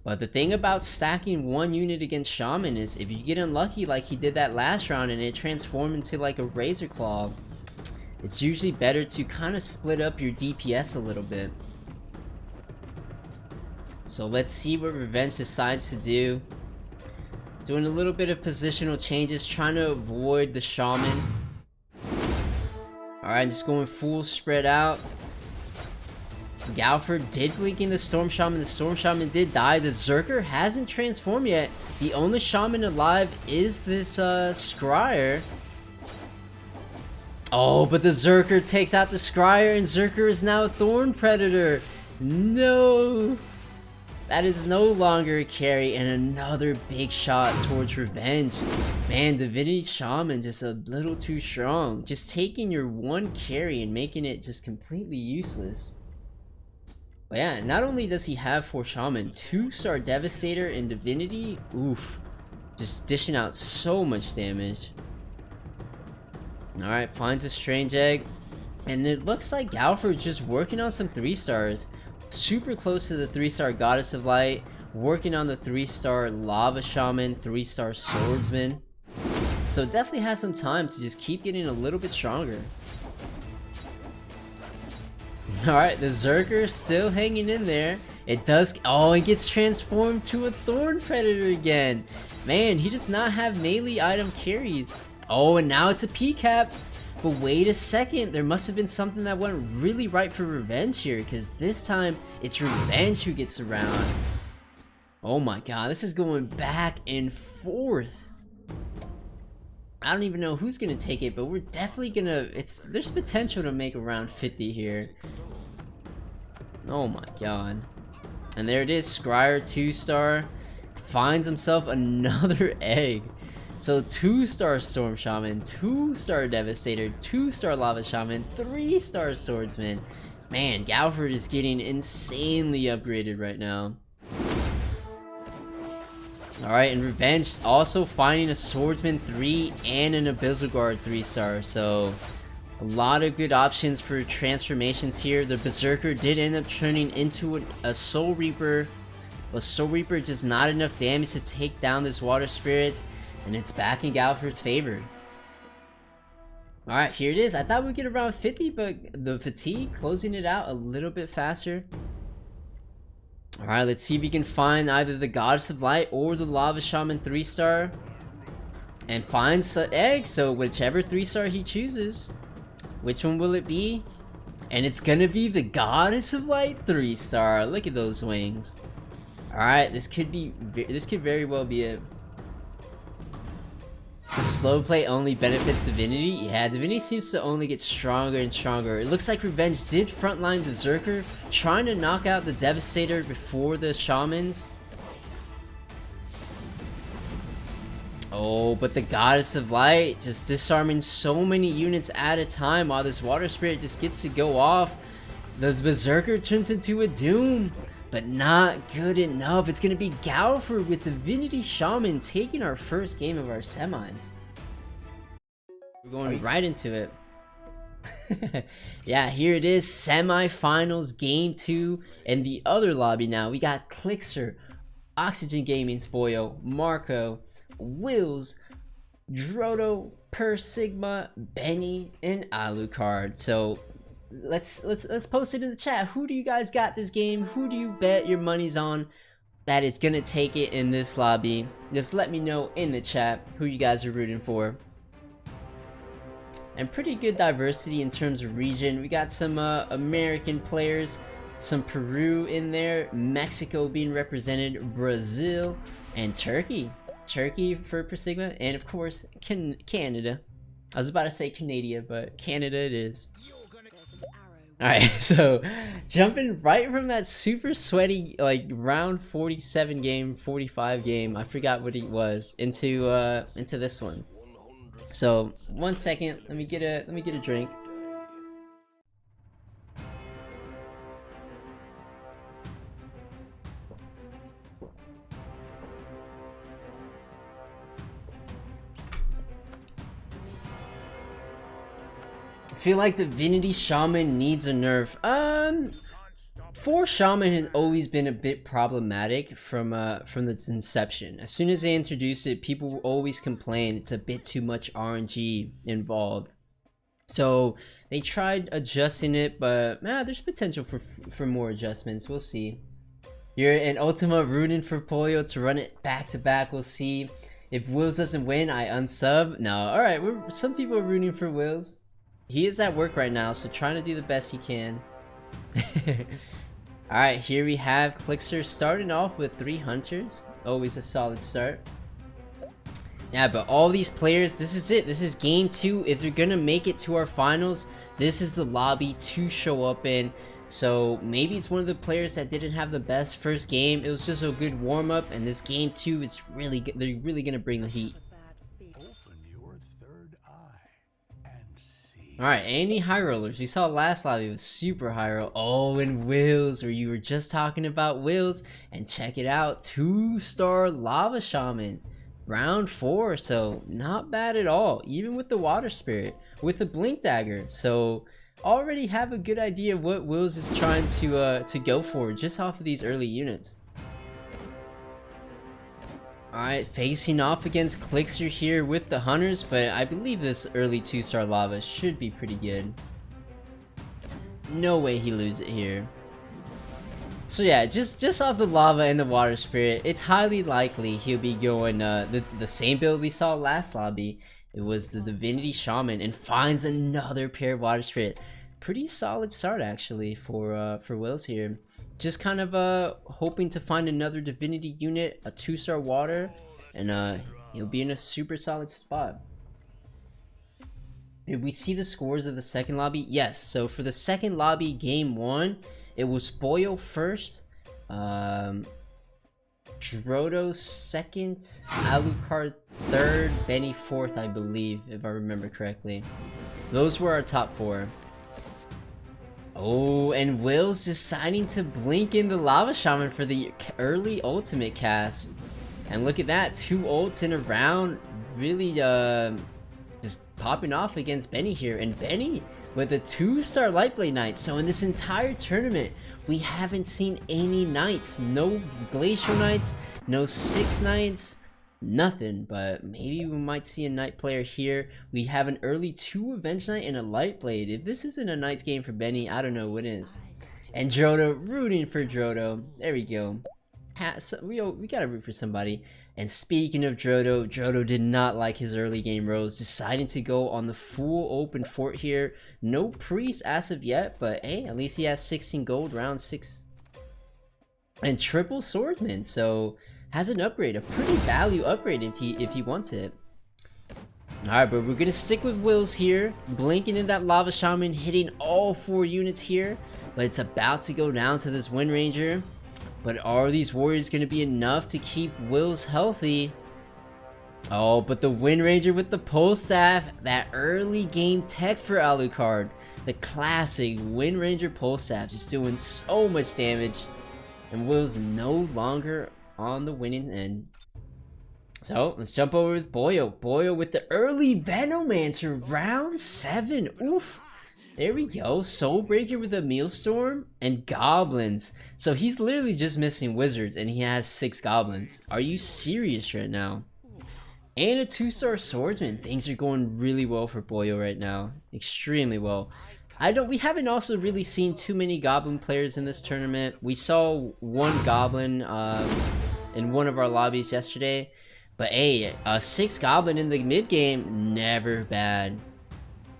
But the thing about stacking one unit against Shaman is if you get unlucky like he did that last round and it transformed into like a Razor Claw, it's usually better to kind of split up your DPS a little bit. So let's see what Revenge decides to do. Doing a little bit of positional changes, trying to avoid the Shaman. Alright, just going full spread out. Galford did blink in the Storm Shaman. The Storm Shaman did die. The Zerker hasn't transformed yet. The only Shaman alive is this Scryer. Oh, but the Zerker takes out the Scryer, and Zerker is now a Thorn Predator. No! That is no longer a carry, and another big shot towards revenge. Man, Divinity Shaman just a little too strong. Just taking your one carry and making it just completely useless. But yeah, not only does he have 4 Shaman, 2-star Devastator and Divinity, oof. Just dishing out so much damage. Alright, finds a Strange Egg. And it looks like Galford's just working on some 3-stars. Super close to the 3-star Goddess of Light. Working on the 3-star Lava Shaman, 3-star Swordsman. So it definitely has some time to just keep getting a little bit stronger. Alright, the Zerker still hanging in there. It does. Oh, it gets transformed to a Thorn Predator again. Man, he does not have melee item carries. Oh, and now it's a P-cap. But wait a second, there must have been something that went really right for Revenge here, because this time it's Revenge who gets around. Oh my god, this is going back and forth. I don't even know who's gonna take it, but we're definitely gonna. There's potential to make around 50 here. Oh my god. And there it is, Scryer 2-star finds himself another egg. So 2-star Storm Shaman, 2-star Devastator, 2-star Lava Shaman, 3-star Swordsman. Man, Galford is getting insanely upgraded right now. Alright, and Revenge also finding a Swordsman 3 and an Abyssal Guard 3-star. So a lot of good options for transformations here. The Berserker did end up turning into a Soul Reaper. But Soul Reaper just not enough damage to take down this Water Spirit. And it's back in Galford's favor. Alright, here it is. I thought we'd get around 50, but the Fatigue closing it out a little bit faster. Alright, let's see if we can find either the Goddess of Light or the Lava Shaman 3-star. And find the egg, so whichever 3-star he chooses. Which one will it be? And it's gonna be the Goddess of Light 3-star. Look at those wings. Alright, this could very well be it. The slow play only benefits Divinity? Yeah, Divinity seems to only get stronger and stronger. It looks like Revenge did frontline the Zerker, trying to knock out the Devastator before the Shamans. Oh, but the Goddess of Light just disarming so many units at a time while this Water Spirit just gets to go off. The Berserker turns into a Doom. But not good enough. It's gonna be Galford with Divinity Shaman taking our first game of our semis. We're going right into it. Yeah, here it is. Semi-finals, game 2. And the other lobby now. We got Clixer, Oxygen Gaming Spoil, Marco, Wills, Drodo, Per Sigma, Benny, and Alucard. So let's post it in the chat. Who do you guys got this game? Who do you bet your money's on that is gonna take it in this lobby? Just let me know in the chat who you guys are rooting for. And pretty good diversity in terms of region. We got some American players, some Peru in there, Mexico being represented, Brazil, and Turkey. Turkey for Per Sigma, and of course Canada. I was about to say Canada, but Canada it is. Alright, so jumping right from that super sweaty like round 47 game, 45 game, I forgot what it was, into this one. So 1 second, let me get a drink. I feel like Divinity Shaman needs a nerf. 4 Shaman has always been a bit problematic from its inception. As soon as they introduced it, people will always complain it's a bit too much RNG involved. So they tried adjusting it, but there's potential for more adjustments. We'll see. You're in Ultima rooting for Polio to run it back to back. We'll see. If Wills doesn't win, I unsub. No, alright, some people are rooting for Wills. He is at work right now, so trying to do the best he can. Alright, here we have Clixer starting off with 3 hunters. Always a solid start. Yeah, but all these players, this is it. This is game 2. If you're gonna make it to our finals, this is the lobby to show up in. So maybe it's one of the players that didn't have the best first game. It was just a good warm-up, and this game 2, it's really they're really gonna bring the heat. Alright, any high rollers? We saw last lobby was super high roll. Oh, and Wills, where you were just talking about Wills. And check it out, 2-star Lava Shaman. Round 4, so not bad at all. Even with the Water Spirit, with the Blink Dagger. So already have a good idea of what Wills is trying to go for just off of these early units. Alright, facing off against Clixer here with the Hunters, but I believe this early 2-star Lava should be pretty good. No way he loses it here. So yeah, just off the Lava and the Water Spirit, it's highly likely he'll be going the same build we saw last lobby. It was the Divinity Shaman, and finds another pair of Water Spirit. Pretty solid start actually for Wills here. Just kind of hoping to find another Divinity unit, a 2-star Water, and he'll be in a super solid spot. Did we see the scores of the second lobby? Yes, so for the second lobby, game 1, it was Boyo first, Drodo second, Alucard third, Benny fourth, I believe, if I remember correctly. Those were our top 4. Oh, and Wills deciding to blink in the Lava Shaman for the early ultimate cast. And look at that, 2 ults in a round, really just popping off against Benny here. And Benny with a 2-star Lightblade Knight. So in this entire tournament, we haven't seen any Knights. No Glacial Knights, no 6 Knights, nothing. But maybe we might see a Knight player here. We have an early 2 Avenge Knight and a Lightblade. If this isn't a Knight's game for Benny, I don't know what is. And Drodo, rooting for Drodo. There we go. We gotta root for somebody. And speaking of Drodo, Drodo did not like his early game roles, deciding to go on the full open fort here. No priest as of yet, but hey, at least he has 16 gold, round 6. And triple swordsman, so has an upgrade, a pretty value upgrade if he wants it. Alright, but we're gonna stick with Wills here, blinking in that Lava Shaman, hitting all 4 units here, but it's about to go down to this Wind Ranger. But are these warriors going to be enough to keep Wills healthy? Oh, but the Wind Ranger with the pole staff, that early game tech for Alucard. The classic Wind Ranger pole staff, just doing so much damage. And Wills no longer on the winning end. So, let's jump over with Boyo. Boyo with the early Venomancer, round 7. Oof. There we go, Soulbreaker with a Mealstorm and Goblins. So he's literally just missing Wizards and he has 6 Goblins. Are you serious right now? And a 2-star Swordsman. Things are going really well for Boyo right now. Extremely well. We haven't also really seen too many Goblin players in this tournament. We saw 1 Goblin in one of our lobbies yesterday. But hey, a 6 Goblin in the mid game, never bad.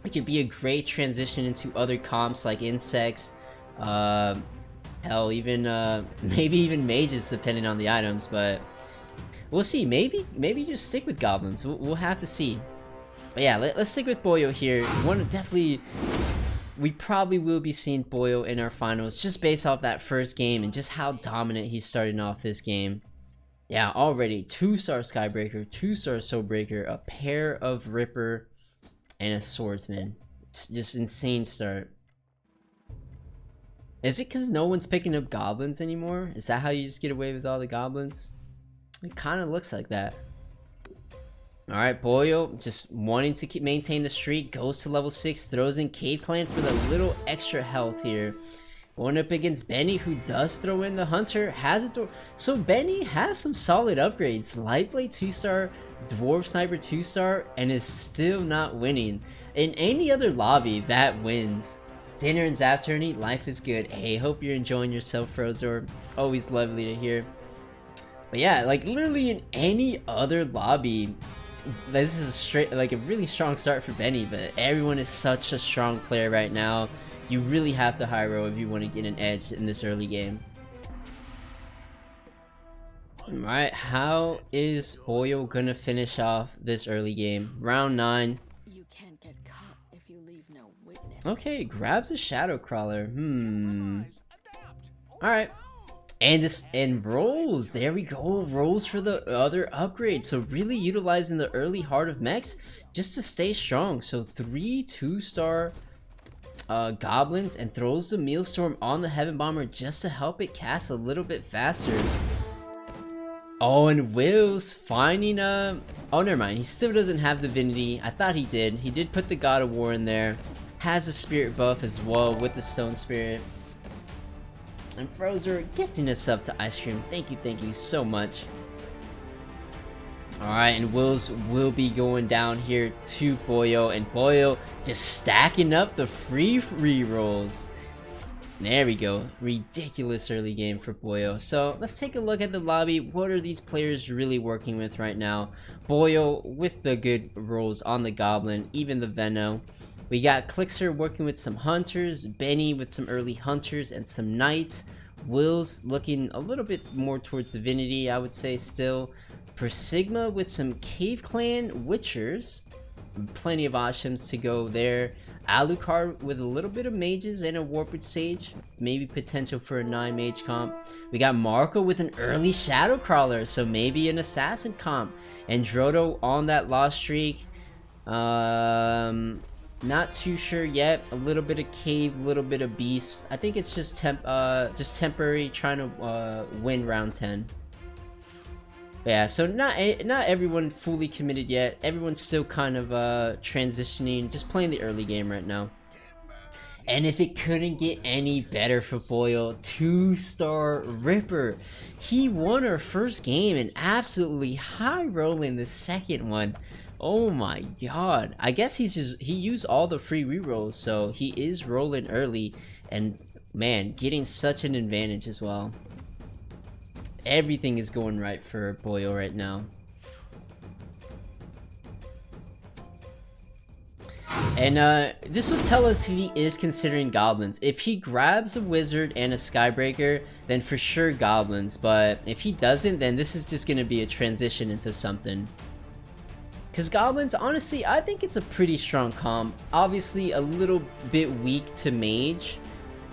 It could be a great transition into other comps like insects, hell, even maybe even mages depending on the items. But we'll see. Maybe just stick with goblins. We'll have to see. But yeah, let's stick with Boyo here. We probably will be seeing Boyo in our finals just based off that first game and just how dominant he's starting off this game. Yeah, already 2-star Skybreaker, 2-star Soulbreaker, a pair of Ripper, and a Swordsman. It's just insane start. Is it because no one's picking up Goblins anymore? Is that how you just get away with all the Goblins? It kind of looks like that. Alright, Boyo just wanting to maintain the streak, goes to level 6, throws in Cave Clan for the little extra health here. Going up against Benny, who does throw in the Hunter, has a door. So Benny has some solid upgrades. Lightblade 2-star, Dwarf Sniper 2-star, and is still not winning. In any other lobby, that wins. Dinner and Zath tourney, life is good. Hey, hope you're enjoying yourself, Frozor. Always lovely to hear. But yeah, like literally in any other lobby, this is a really strong start for Benny, but everyone is such a strong player right now. You really have to high roll if you want to get an edge in this early game. Alright, how is Boyo gonna finish off this early game? Round 9. You can't get caught if you leave no witness. Okay, grabs a Shadow Crawler. Alright. And rolls. There we go. Rolls for the other upgrade. So really utilizing the early Heart of Mechs just to stay strong. So 3 2-star goblins, and throws the Mealstorm on the Heaven Bomber just to help it cast a little bit faster. Oh, and Will's finding oh, never mind. He still doesn't have Divinity. I thought he did. He did put the God of War in there. Has a Spirit buff as well with the Stone Spirit. And Frozer gifting us up to Ice Cream. Thank you so much. Alright, and Will's will be going down here to Boyo. And Boyo just stacking up the free rerolls. There we go. Ridiculous early game for Boyo. So let's take a look at the lobby. What are these players really working with right now? Boyo with the good rolls on the Goblin, even the Venno. We got Clixer working with some Hunters, Benny with some early Hunters and some Knights. Will's looking a little bit more towards Divinity, I would say still. Persigma with some Cave Clan Witchers. Plenty of options to go there. Alucard with a little bit of mages and a Warped Sage, maybe potential for a 9 mage comp. We got Marco with an early Shadow Crawler, so maybe an assassin comp. And Drodo on that lost streak. Not too sure yet. A little bit of cave, a little bit of beast. I think it's just temporary, trying to win round 10. Yeah, so not everyone fully committed yet. Everyone's still kind of transitioning, just playing the early game right now. And if it couldn't get any better for Boyo, 2-star Ripper. He won our first game and absolutely high rolling the second one. Oh my god. I guess he used all the free rerolls, so he is rolling early and man, getting such an advantage as well. Everything is going right for Boyo right now. And this will tell us if he is considering goblins. If he grabs a wizard and a skybreaker, then for sure goblins. But if he doesn't, then this is just going to be a transition into something. Because goblins, honestly, I think it's a pretty strong comp. Obviously a little bit weak to mage.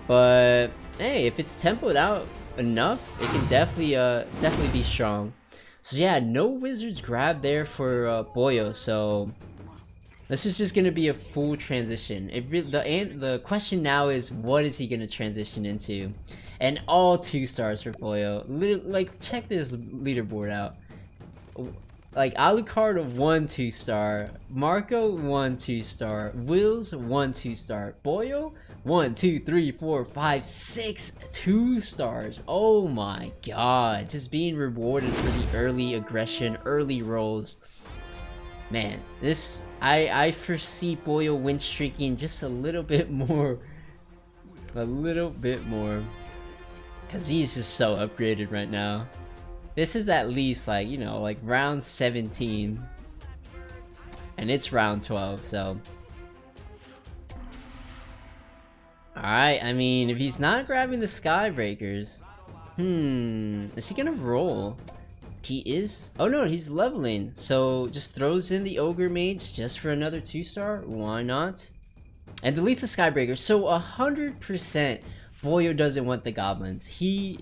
But hey, if it's tempoed out enough, it can definitely be strong. So yeah, no wizards grab there for Boyo, so this is just gonna be a full transition. The question now is, what is he gonna transition into? And all 2-stars for Boyo. Like, check this leaderboard out. Like, Alucard 1 2-star, Marco 1 2-star, Will's 1 2-star, Boyo 1 2 3 4 5 6 2-stars. Oh my god, just being rewarded for the early aggression, early rolls. Man, this I foresee Boyo win streaking just a little bit more, because he's just so upgraded right now. This is at least like, you know, like round 17 and it's round 12, so alright, I mean, if he's not grabbing the Skybreakers, is he gonna roll? He is. Oh no, he's leveling, so just throws in the Ogre Mage just for another 2-star. Why not? And deletes the Skybreaker. So 100% Boyo doesn't want the goblins. He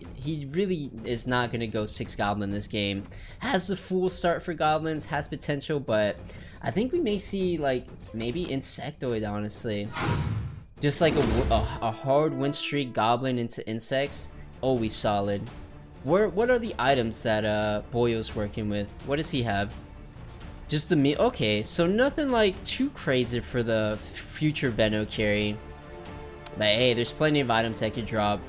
really is not gonna go 6 goblin this game. Has the full start for goblins, has potential, but I think we may see like maybe Insectoid, honestly. Just like a hard win streak goblin into insects, always solid. What are the items that Boyo's working with? What does he have? Just the meat. Okay, so nothing like too crazy for the future Venno carry. But hey, there's plenty of items that could drop.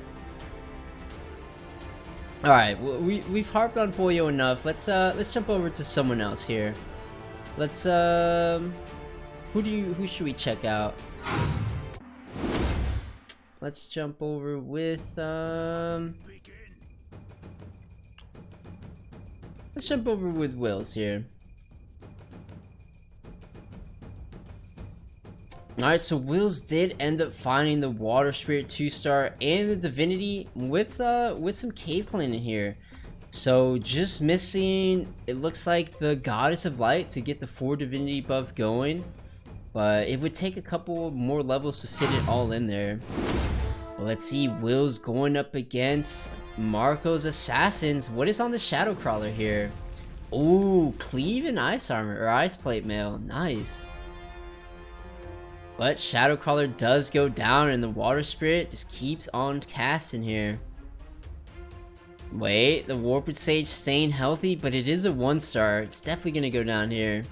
All right, we've harped on Boyo enough. Let's jump over to someone else here. Let's who should we check out? Let's jump over with let's jump over with Will's here. Alright, so Wills did end up finding the Water Spirit 2-star and the Divinity with some Cave Clan in here. So just missing, it looks like the Goddess of Light to get the 4 Divinity buff going. But it would take a couple more levels to fit it all in there. Well, let's see, Wills going up against Marco's Assassins. What is on the Shadow Crawler here? Ooh, Cleave and Ice Armor, or Ice Plate Mail. Nice. But Shadow Crawler does go down and the Water Spirit just keeps on casting here. Wait, the Warped Sage staying healthy, but it is a 1-star. It's definitely gonna go down here.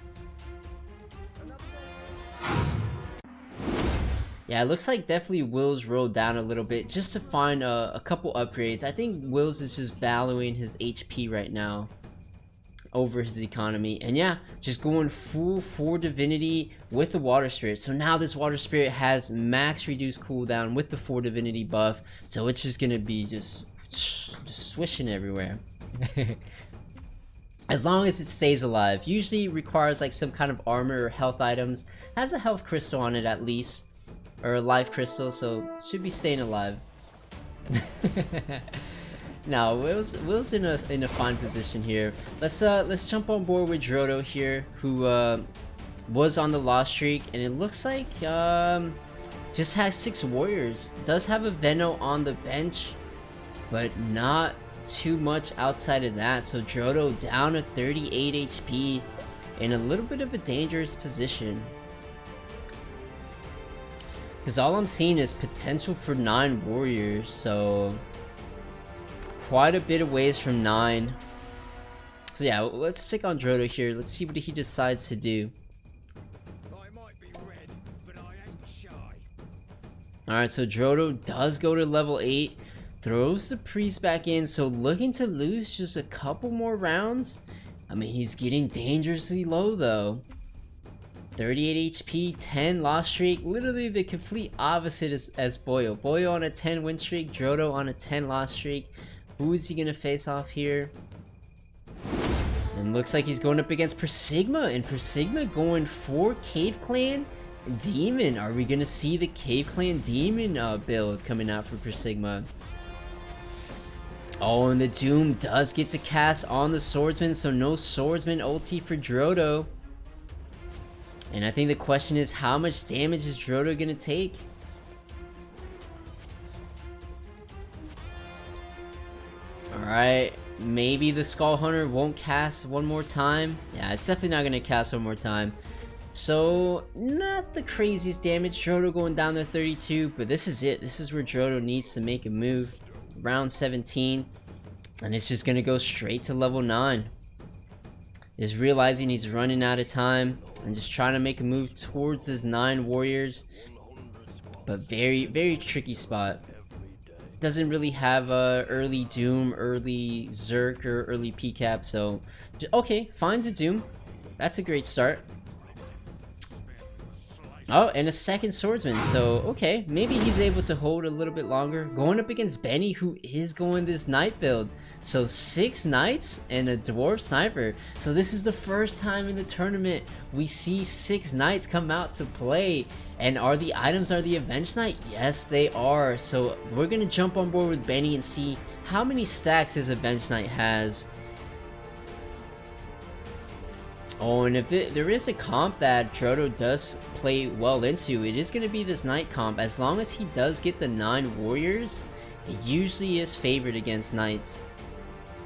Yeah, it looks like definitely Wills rolled down a little bit just to find a couple upgrades. I think Wills is just valuing his HP right now over his economy. And yeah, just going full 4 Divinity with the Water Spirit. So now this Water Spirit has max reduced cooldown with the 4 Divinity buff. So it's just gonna be just swishing everywhere. As long as it stays alive. Usually requires like some kind of armor or health items. Has a health crystal on it at least. Or a life crystal, so should be staying alive. Now, Will's in a fine position here. Let's jump on board with Drodo here, who was on the lost streak, and it looks like just has 6 warriors. Does have a Veno on the bench, but not too much outside of that. So Drodo down to 38 HP in a little bit of a dangerous position. Because all I'm seeing is potential for 9 warriors, so quite a bit of ways from 9. So yeah, let's stick on Drodo here. Let's see what he decides to do. I might be red, but I ain't shy. Alright, so Drodo does go to level 8. Throws the priest back in, so looking to lose just a couple more rounds. I mean, he's getting dangerously low though. 38 HP, 10 loss streak, literally the complete opposite as Boyo. Boyo on a 10 win streak, Drodo on a 10 loss streak. Who is he gonna face off here? And looks like he's going up against Persigma, and Persigma going for Cave Clan Demon. Are we gonna see the Cave Clan Demon build coming out for Persigma? Oh, and the Doom does get to cast on the Swordsman, so no Swordsman ulti for Drodo. And I think the question is, how much damage is Drodo gonna take? Alright, maybe the Skull Hunter won't cast one more time. Yeah, it's definitely not gonna cast one more time. So, not the craziest damage. Drodo going down to 32, but this is it. This is where Drodo needs to make a move. Round 17, and it's just gonna go straight to level 9. Is realizing he's running out of time and just trying to make a move towards his 9 warriors, but very tricky spot. Doesn't really have a early Doom, early Zerk, or early PCAP, so okay, finds a Doom. That's a great start. Oh, and a second Swordsman, so okay, maybe he's able to hold a little bit longer. Going up against Benny, who is going this Knight build. So 6 Knights and a Dwarf Sniper. So this is the first time in the tournament we see 6 Knights come out to play. And are the items the Avenged Knight? Yes, they are. So we're gonna jump on board with Benny and see how many stacks his Avenged Knight has. Oh, and if there is a comp that Drodo does play well into, it is going to be this Knight comp. As long as he does get the 9 warriors, it usually is favored against Knights.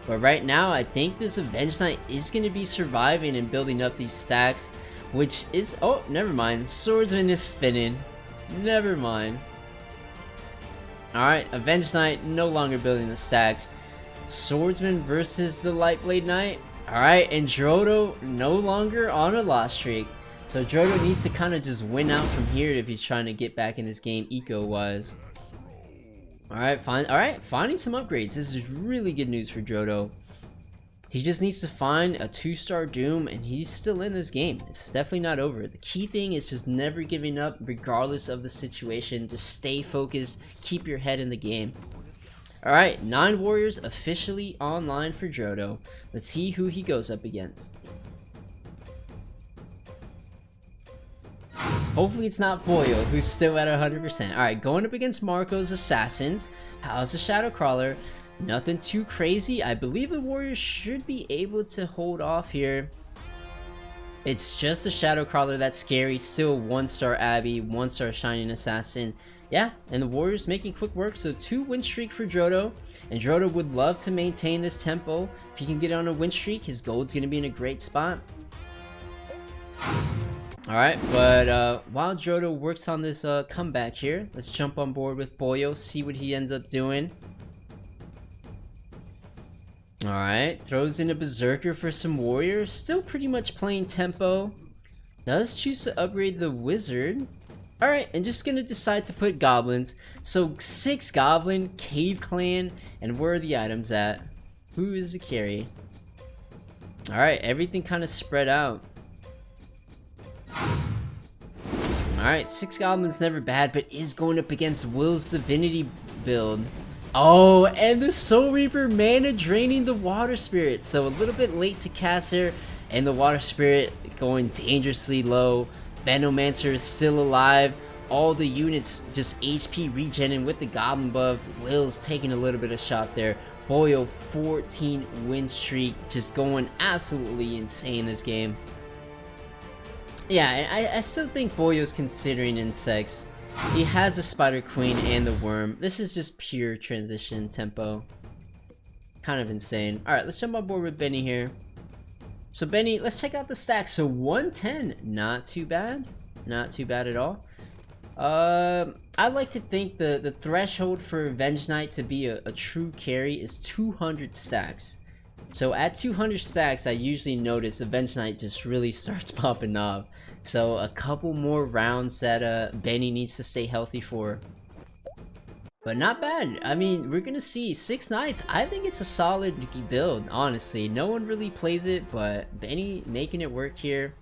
But right now, I think this Avenged Knight is going to be surviving and building up these stacks, which is... oh, never mind. Swordsman is spinning. Never mind. Alright, Avenged Knight no longer building the stacks. Swordsman versus the Lightblade Knight. Alright, and Drodo no longer on a loss streak. So Drodo needs to kind of just win out from here if he's trying to get back in this game eco-wise. Alright, finding some upgrades. This is really good news for Drodo. He just needs to find a 2-star Doom, and he's still in this game. It's definitely not over. The key thing is just never giving up regardless of the situation. Just stay focused, keep your head in the game. Alright, 9 warriors officially online for Drodo. Let's see who he goes up against. Hopefully it's not Boyo, who's still at 100%. Alright, going up against Marco's Assassins. How's the Shadow Crawler? Nothing too crazy. I believe the Warriors should be able to hold off here. It's just a Shadow Crawler that's scary. Still 1-star Abby, 1-star Shining Assassin. Yeah, and the Warriors making quick work. So 2 win streak for Drodo. And Drodo would love to maintain this tempo. If he can get on a win streak, his gold's going to be in a great spot. Alright, but while Drodo works on this comeback here, let's jump on board with Boyo, see what he ends up doing. Alright, throws in a Berserker for some Warriors, still pretty much playing tempo. Does choose to upgrade the Wizard. Alright, and just gonna decide to put Goblins. So 6 Goblin, Cave Clan, and where are the items at? Who is the carry? Alright, everything kind of spread out. Alright, 6 Goblins never bad, but is going up against Will's Divinity build. Oh, and the Soul Reaper mana draining the Water Spirit. So a little bit late to cast there, and the Water Spirit going dangerously low. Venomancer is still alive. All the units just HP regening with the Goblin buff. Will's taking a little bit of shot there. Boyo 14 win streak, just going absolutely insane this game. Yeah, I still think Boyo's considering insects. He has the Spider Queen and the Worm. This is just pure transition tempo. Kind of insane. Alright, let's jump on board with Benny here. So Benny, let's check out the stacks. So 110, not too bad. Not too bad at all. I like to think the threshold for Avenge Knight to be a true carry is 200 stacks. So at 200 stacks, I usually notice Avenge Knight just really starts popping off. So a couple more rounds that Benny needs to stay healthy for. But not bad. I mean, we're gonna see 6 Knights. I think it's a solid build, honestly. No one really plays it, but Benny making it work here.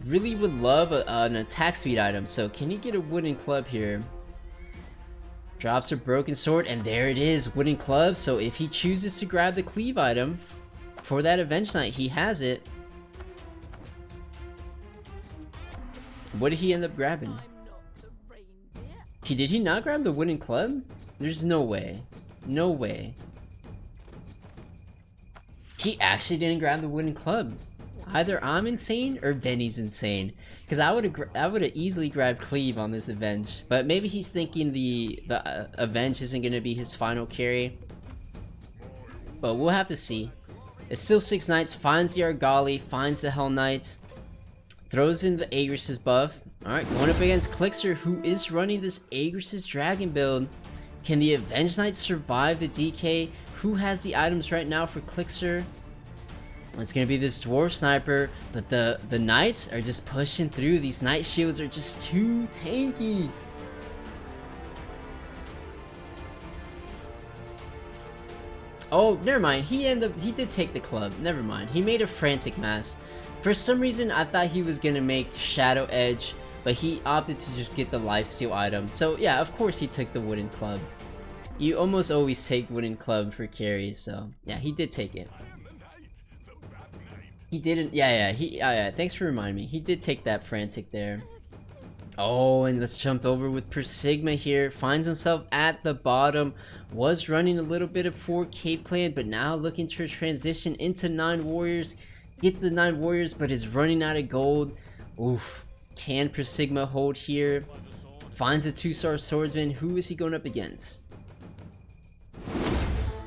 Really would love an attack speed item. So can you get a wooden club here? Drops a broken sword, and there it is, wooden club. So if he chooses to grab the cleave item for that Avenge Knight, he has it. What did he end up grabbing? Did he not grab the wooden club? There's no way. No way. He actually didn't grab the wooden club. Either I'm insane or Benny's insane. Because I would have easily grabbed cleave on this Avenge. But maybe he's thinking the Avenge isn't going to be his final carry. But we'll have to see. It's still 6 Knights. Finds the Argali. Finds the Hell Knight. Throws in the Agris's buff. Alright, going up against Clixer, who is running this Agris's Dragon build. Can the Avenge Knight survive the DK? Who has the items right now for Clixer? It's gonna be this Dwarf Sniper, but the Knights are just pushing through. These Knight Shields are just too tanky. Oh, never mind. He did take the club. Never mind. He made a frantic mass. For some reason, I thought he was gonna make Shadow Edge, but he opted to just get the lifesteal item. So yeah, of course he took the wooden club. You almost always take wooden club for carries, so yeah, he did take it. He didn't. Yeah. Thanks for reminding me. He did take that frantic there. Oh, and let's jump over with Persigma here. Finds himself at the bottom. Was running a little bit of 4 Cave Clan, but now looking to transition into 9 Warriors. Gets the 9 Warriors, but is running out of gold. Oof. Can Persigma hold here? Finds a 2-star Swordsman. Who is he going up against?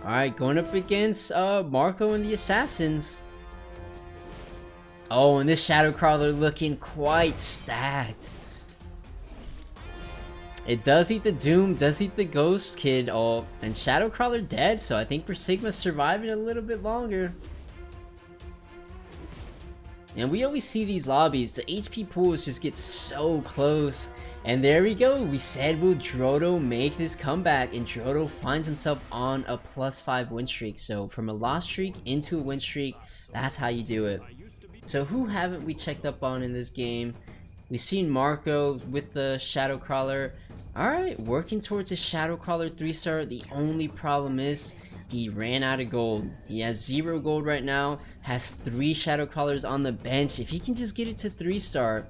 Alright, going up against Marco and the Assassins. Oh, and this Shadow Crawler looking quite stacked. It does eat the Doom, does eat the Ghost Kid. Oh, and Shadow Crawler dead, so I think Persigma's surviving a little bit longer. And we always see these lobbies, the HP pools just get so close. And there we go, we said will Drodo make this comeback, and Drodo finds himself on a +5 win streak. So from a loss streak into a win streak, that's how you do it. So who haven't we checked up on in this game? We've seen Marco with the Shadow Crawler. Alright, working towards a Shadow Crawler 3-star. The only problem is he ran out of gold. He has 0 gold right now, has 3 Shadow Crawlers on the bench. If he can just get it to 3-star,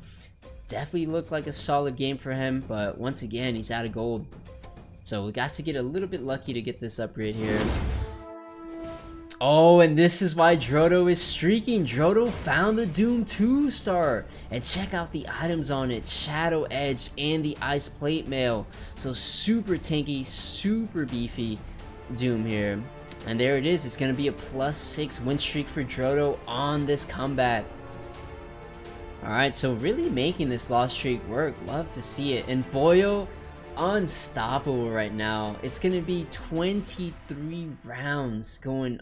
Definitely looked like a solid game for him, but once again, he's out of gold. So we got to get a little bit lucky to get this upgrade here. Oh, and this is why Drodo is streaking. Drodo found the Doom 2-star. And check out the items on it. Shadow Edge and the Ice Plate Mail. So super tanky, super beefy Doom here. And there it is. It's going to be a +6 win streak for Drodo on this comeback. Alright, so really making this loss streak work. Love to see it. And Boyo, unstoppable right now. It's going to be 23 rounds going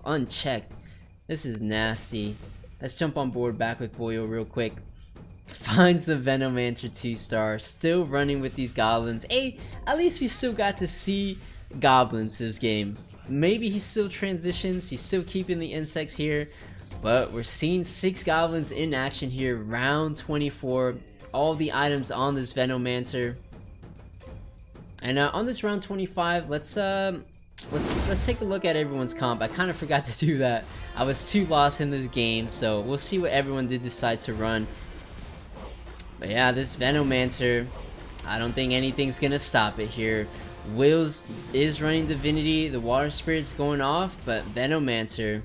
unchecked. This is nasty. Let's jump on board back with Boyo real quick. Finds the Venomancer 2-star. Still running with these goblins. Hey, at least we still got to see goblins this game. Maybe he still transitions. He's still keeping the insects here. But we're seeing 6 goblins in action here. Round 24. All the items on this Venomancer. And on this round 25, let's take a look at everyone's comp. I kind of forgot to do that. I was too lost in this game, so we'll see what everyone did decide to run. But yeah, this Venomancer, I don't think anything's gonna stop it here. Wills is running Divinity, the Water Spirit's going off, but Venomancer,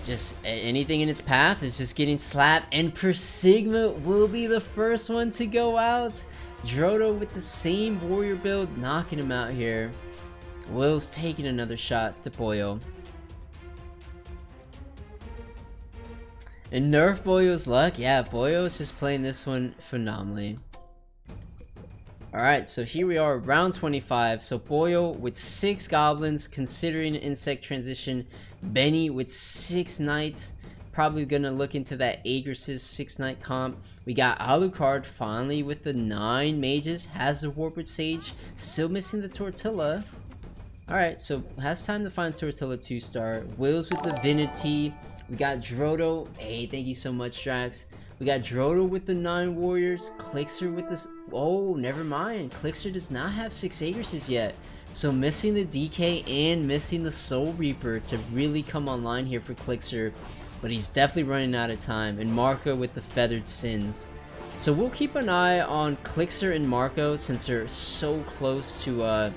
just anything in its path is just getting slapped, and Persigma will be the first one to go out. Drodo with the same warrior build, knocking him out here. Will's taking another shot to Boyo. And nerf Boyo's luck. Yeah, Boyo's just playing this one phenomenally. Alright, so here we are, round 25. So Boyo with 6 goblins, considering an insect transition. Benny with 6 knights. Probably gonna look into that Agris's 6-knight comp. We got Alucard finally with the 9 mages. Has the Warped Sage. Still missing the Tortilla. Alright, so has time to find Tortilla 2-star. Wills with Divinity. We got Drodo. Hey, thank you so much, Drax. We got Drodo with the 9 warriors. Clixer with this. Oh, never mind. Clixer does not have 6 Agrises yet. So missing the DK and missing the Soul Reaper to really come online here for Clixer. But he's definitely running out of time. And Marco with the Feathered Sins. So we'll keep an eye on Clixer and Marco since they're so close to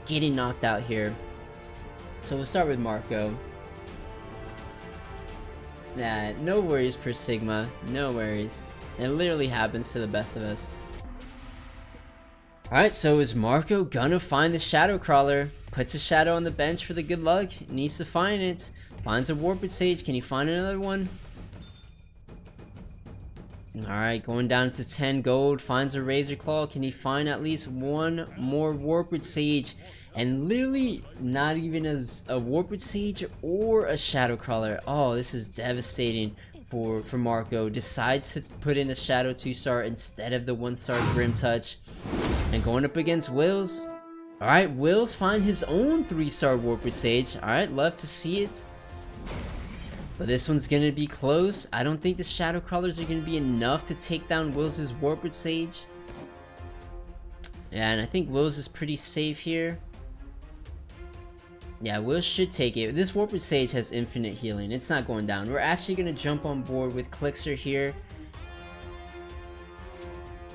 getting knocked out here. So we'll start with Marco. Nah, no worries, Persigma. No worries. It literally happens to the best of us. Alright, so is Marco gonna find the Shadow Crawler? Puts a shadow on the bench for the good luck. Needs to find it. Finds a Warped Sage. Can he find another one? Alright, going down to 10 gold. Finds a Razor Claw. Can he find at least one more Warped Sage? And literally not even as a Warped Sage or a Shadow Crawler. Oh, this is devastating for Marco. Decides to put in a Shadow 2-star instead of the 1-star Grim Touch. And going up against Wills. Alright, Wills find his own 3-star Warped Sage. Alright, love to see it. But this one's gonna be close. I don't think the Shadow Crawlers are gonna be enough to take down Wills' Warped Sage. Yeah, and I think Wills is pretty safe here. Yeah, Will should take it. This Warped Sage has infinite healing. It's not going down. We're actually going to jump on board with Clixer here.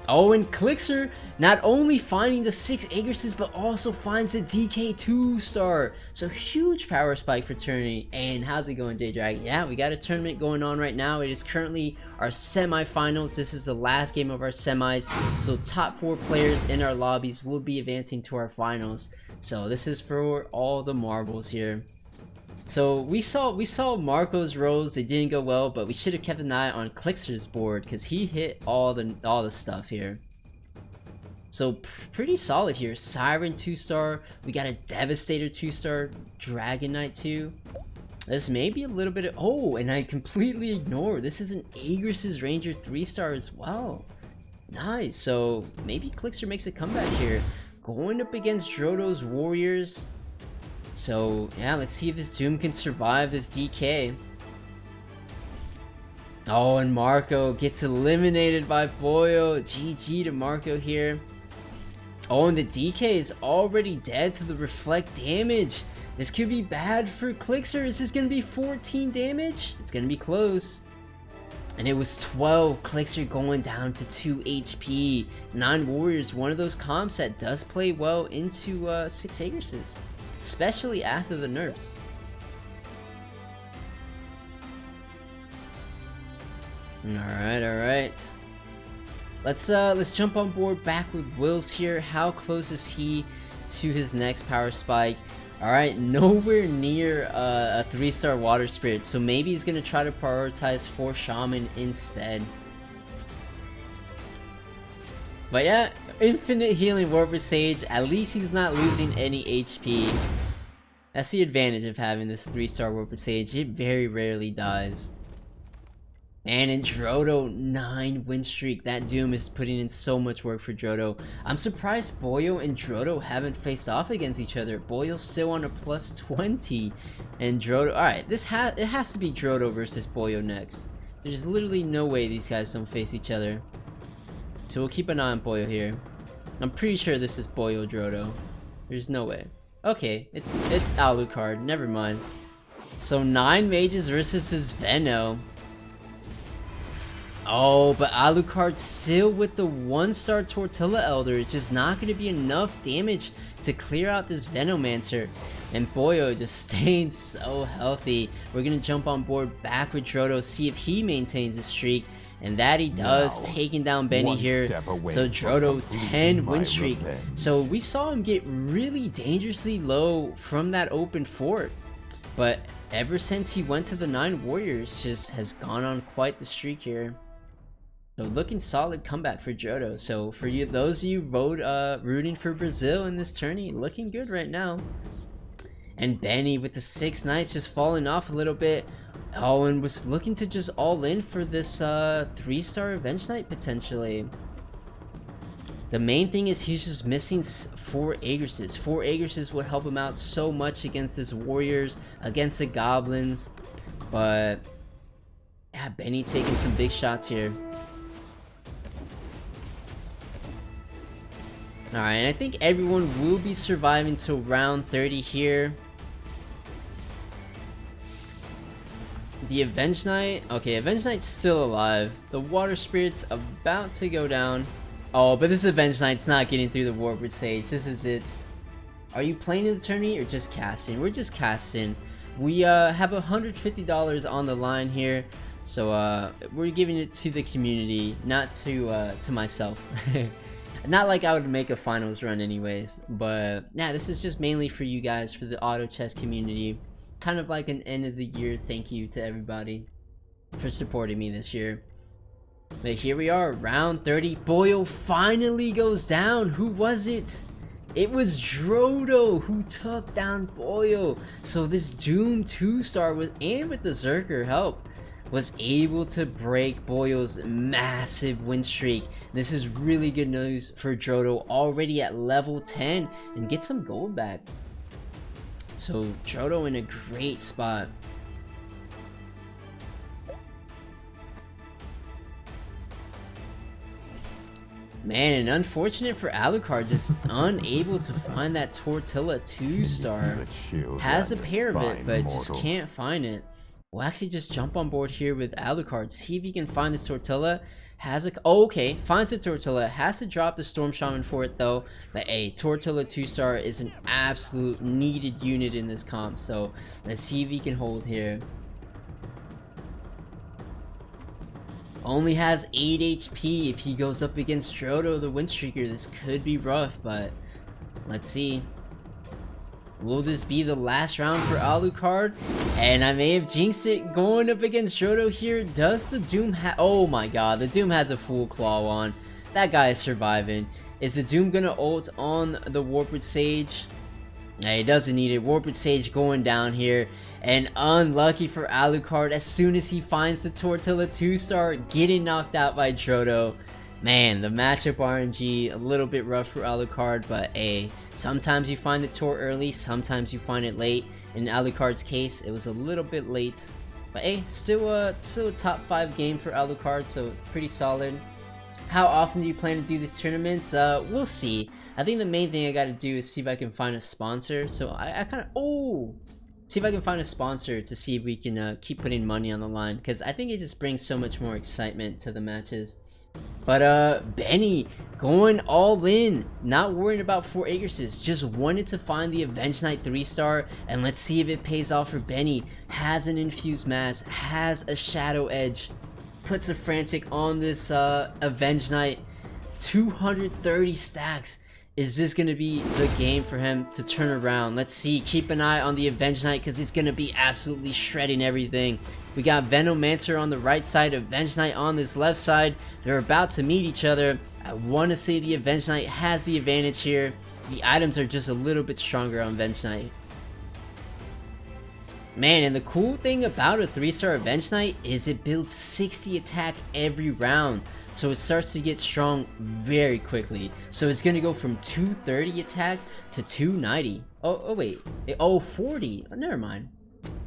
Oh, and Clixer not only finding the 6 Agrises, but also finds the DK 2-star. So huge power spike for tourney. And how's it going, J-Drag? Yeah, we got a tournament going on right now. It is currently our semifinals. This is the last game of our semis. So top 4 players in our lobbies will be advancing to our finals. So this is for all the marbles here. So we saw Marco's rolls. They didn't go well, but we should have kept an eye on Clixer's board because he hit all the stuff here. So pretty solid here. Siren 2-star. We got a Devastator 2-star. Dragon Knight 2. This may be a little bit of, oh, and I completely ignored. This is an Agris's Ranger 3-star as well. Nice. So maybe Clixer makes a comeback here. Going up against Drodo's Warriors. So yeah, let's see if this Doom can survive this DK. Oh, and Marco gets eliminated by Boyo. GG to Marco here. Oh, and the DK is already dead to the reflect damage. This could be bad for Clixer. Is this going to be 14 damage? It's going to be close. And it was 12. Clicks are going down to 2 HP. 9 warriors, one of those comps that does play well into 6 Agrises, especially after the nerfs. Alright. Let's jump on board back with Wills here. How close is he to his next power spike? Alright, nowhere near a 3-star water spirit, so maybe he's gonna try to prioritize 4 shaman instead. But yeah, infinite healing Warper Sage, at least he's not losing any HP. That's the advantage of having this 3-star Warper Sage, it very rarely dies. And in Drodo, 9 win streak. That Doom is putting in so much work for Drodo. I'm surprised Boyo and Drodo haven't faced off against each other. Boyo's still on a plus 20. And Drodo... Alright, it has to be Drodo versus Boyo next. There's literally no way these guys don't face each other. So we'll keep an eye on Boyo here. I'm pretty sure this is Boyo Drodo. There's no way. Okay, it's Alucard. Never mind. So 9 mages versus his Veno. Oh, but Alucard still with the 1-star Tortilla Elder. It's just not going to be enough damage to clear out this Venomancer. And Boyo just staying so healthy. We're going to jump on board back with Drodo, see if he maintains his streak. And that he does, taking down Benny here. So Drodo, 10 win streak. So we saw him get really dangerously low from that open fort. But ever since he went to the 9 warriors, just has gone on quite the streak here. So looking solid comeback for Drodo. So for you, those of you rooting for Brazil in this tourney, looking good right now. And Benny with the 6 knights just falling off a little bit. Oh, and was looking to just all in for this 3-star Avenge Knight potentially. The main thing is he's just missing 4 Agrises. 4 Agrises would help him out so much against his warriors, against the goblins. But yeah, Benny taking some big shots here. Alright, and I think everyone will be surviving till round 30 here. The Avenge Knight, okay, Avenge Knight's still alive. The Water Spirit's about to go down. Oh, but this Avenge Knight's not getting through the Warped Sage. This is it. Are you playing in the tourney or just casting? We're just casting. We have $150 on the line here. So we're giving it to the community, not to myself. Not like I would make a finals run anyways, but yeah, this is just mainly for you guys, for the auto chess community. Kind of like an end of the year thank you to everybody for supporting me this year. But here we are, round 30. Boyo finally goes down. Who was it? It was Drodo who took down Boyo. So this Doom 2-star with the Zerker help was able to break Boyo's massive win streak. This is really good news for Drodo, already at level 10, and get some gold back. So Drodo in a great spot. Man, and unfortunate for Alucard, just unable to find that Tortilla 2-star. Has a pair of it, but just can't find it. We'll actually just jump on board here with Alucard, see if he can find this Tortilla. Okay, finds the Tortilla, has to drop the Storm Shaman for it though. But hey, Tortilla 2-star is an absolute needed unit in this comp, so let's see if he can hold here. Only has 8 HP. If he goes up against Drodo the Windstreaker, this could be rough, but let's see. Will this be the last round for Alucard? And I may have jinxed it going up against Drodo here. Does the Doom oh my god, the Doom has a full claw on. That guy is surviving. Is the Doom gonna ult on the Warped Sage? Nah, he doesn't need it. Warped Sage going down here. And unlucky for Alucard, as soon as he finds the Tortilla 2-star, getting knocked out by Drodo. Man, the matchup RNG, a little bit rough for Alucard, but hey, sometimes you find the Tor early, sometimes you find it late. In Alucard's case, it was a little bit late. But hey, still a top 5 game for Alucard, so pretty solid. How often do you plan to do these tournaments? We'll see. I think the main thing I gotta do is see if I can find a sponsor. So I kind of... Oh! see if I can find a sponsor to see if we can keep putting money on the line, because I think it just brings so much more excitement to the matches. But Benny going all in, not worrying about 4 Aegrises, just wanted to find the Avenge Knight 3-star, and let's see if it pays off for Benny. Has an infused mass, has a shadow edge, puts a frantic on this Avenge Knight. 230 stacks. Is this gonna be the game for him to turn around? Let's see. Keep an eye on the Avenge Knight, because it's gonna be absolutely shredding everything. We got Venomancer on the right side, Avenge Knight on this left side. They're about to meet each other. I want to say the Avenge Knight has the advantage here. The items are just a little bit stronger on Avenge Knight. Man, and the cool thing about a 3-star Avenge Knight is it builds 60 attack every round. So it starts to get strong very quickly. So it's gonna go from 230 attack to 290. Oh wait. 40. Oh, never mind.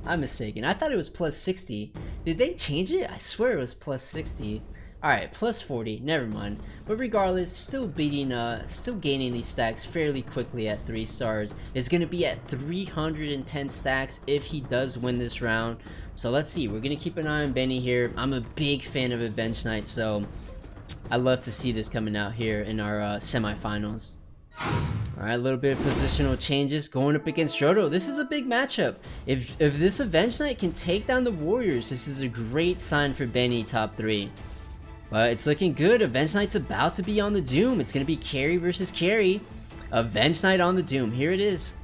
I'm mistaken. I thought it was plus 60. Did they change it? I swear it was plus 60. Alright, plus 40. Never mind. But regardless, still gaining these stacks fairly quickly at 3 stars. It's gonna be at 310 stacks if he does win this round. So let's see. We're gonna keep an eye on Benny here. I'm a big fan of Avenge Knight, so I love to see this coming out here in our semifinals. Alright, a little bit of positional changes going up against Jodo. This is a big matchup. If this Avenge Knight can take down the Warriors, this is a great sign for Benny top 3. But it's looking good. Avenge Knight's about to be on the Doom. It's going to be carry versus carry. Avenge Knight on the Doom. Here it is.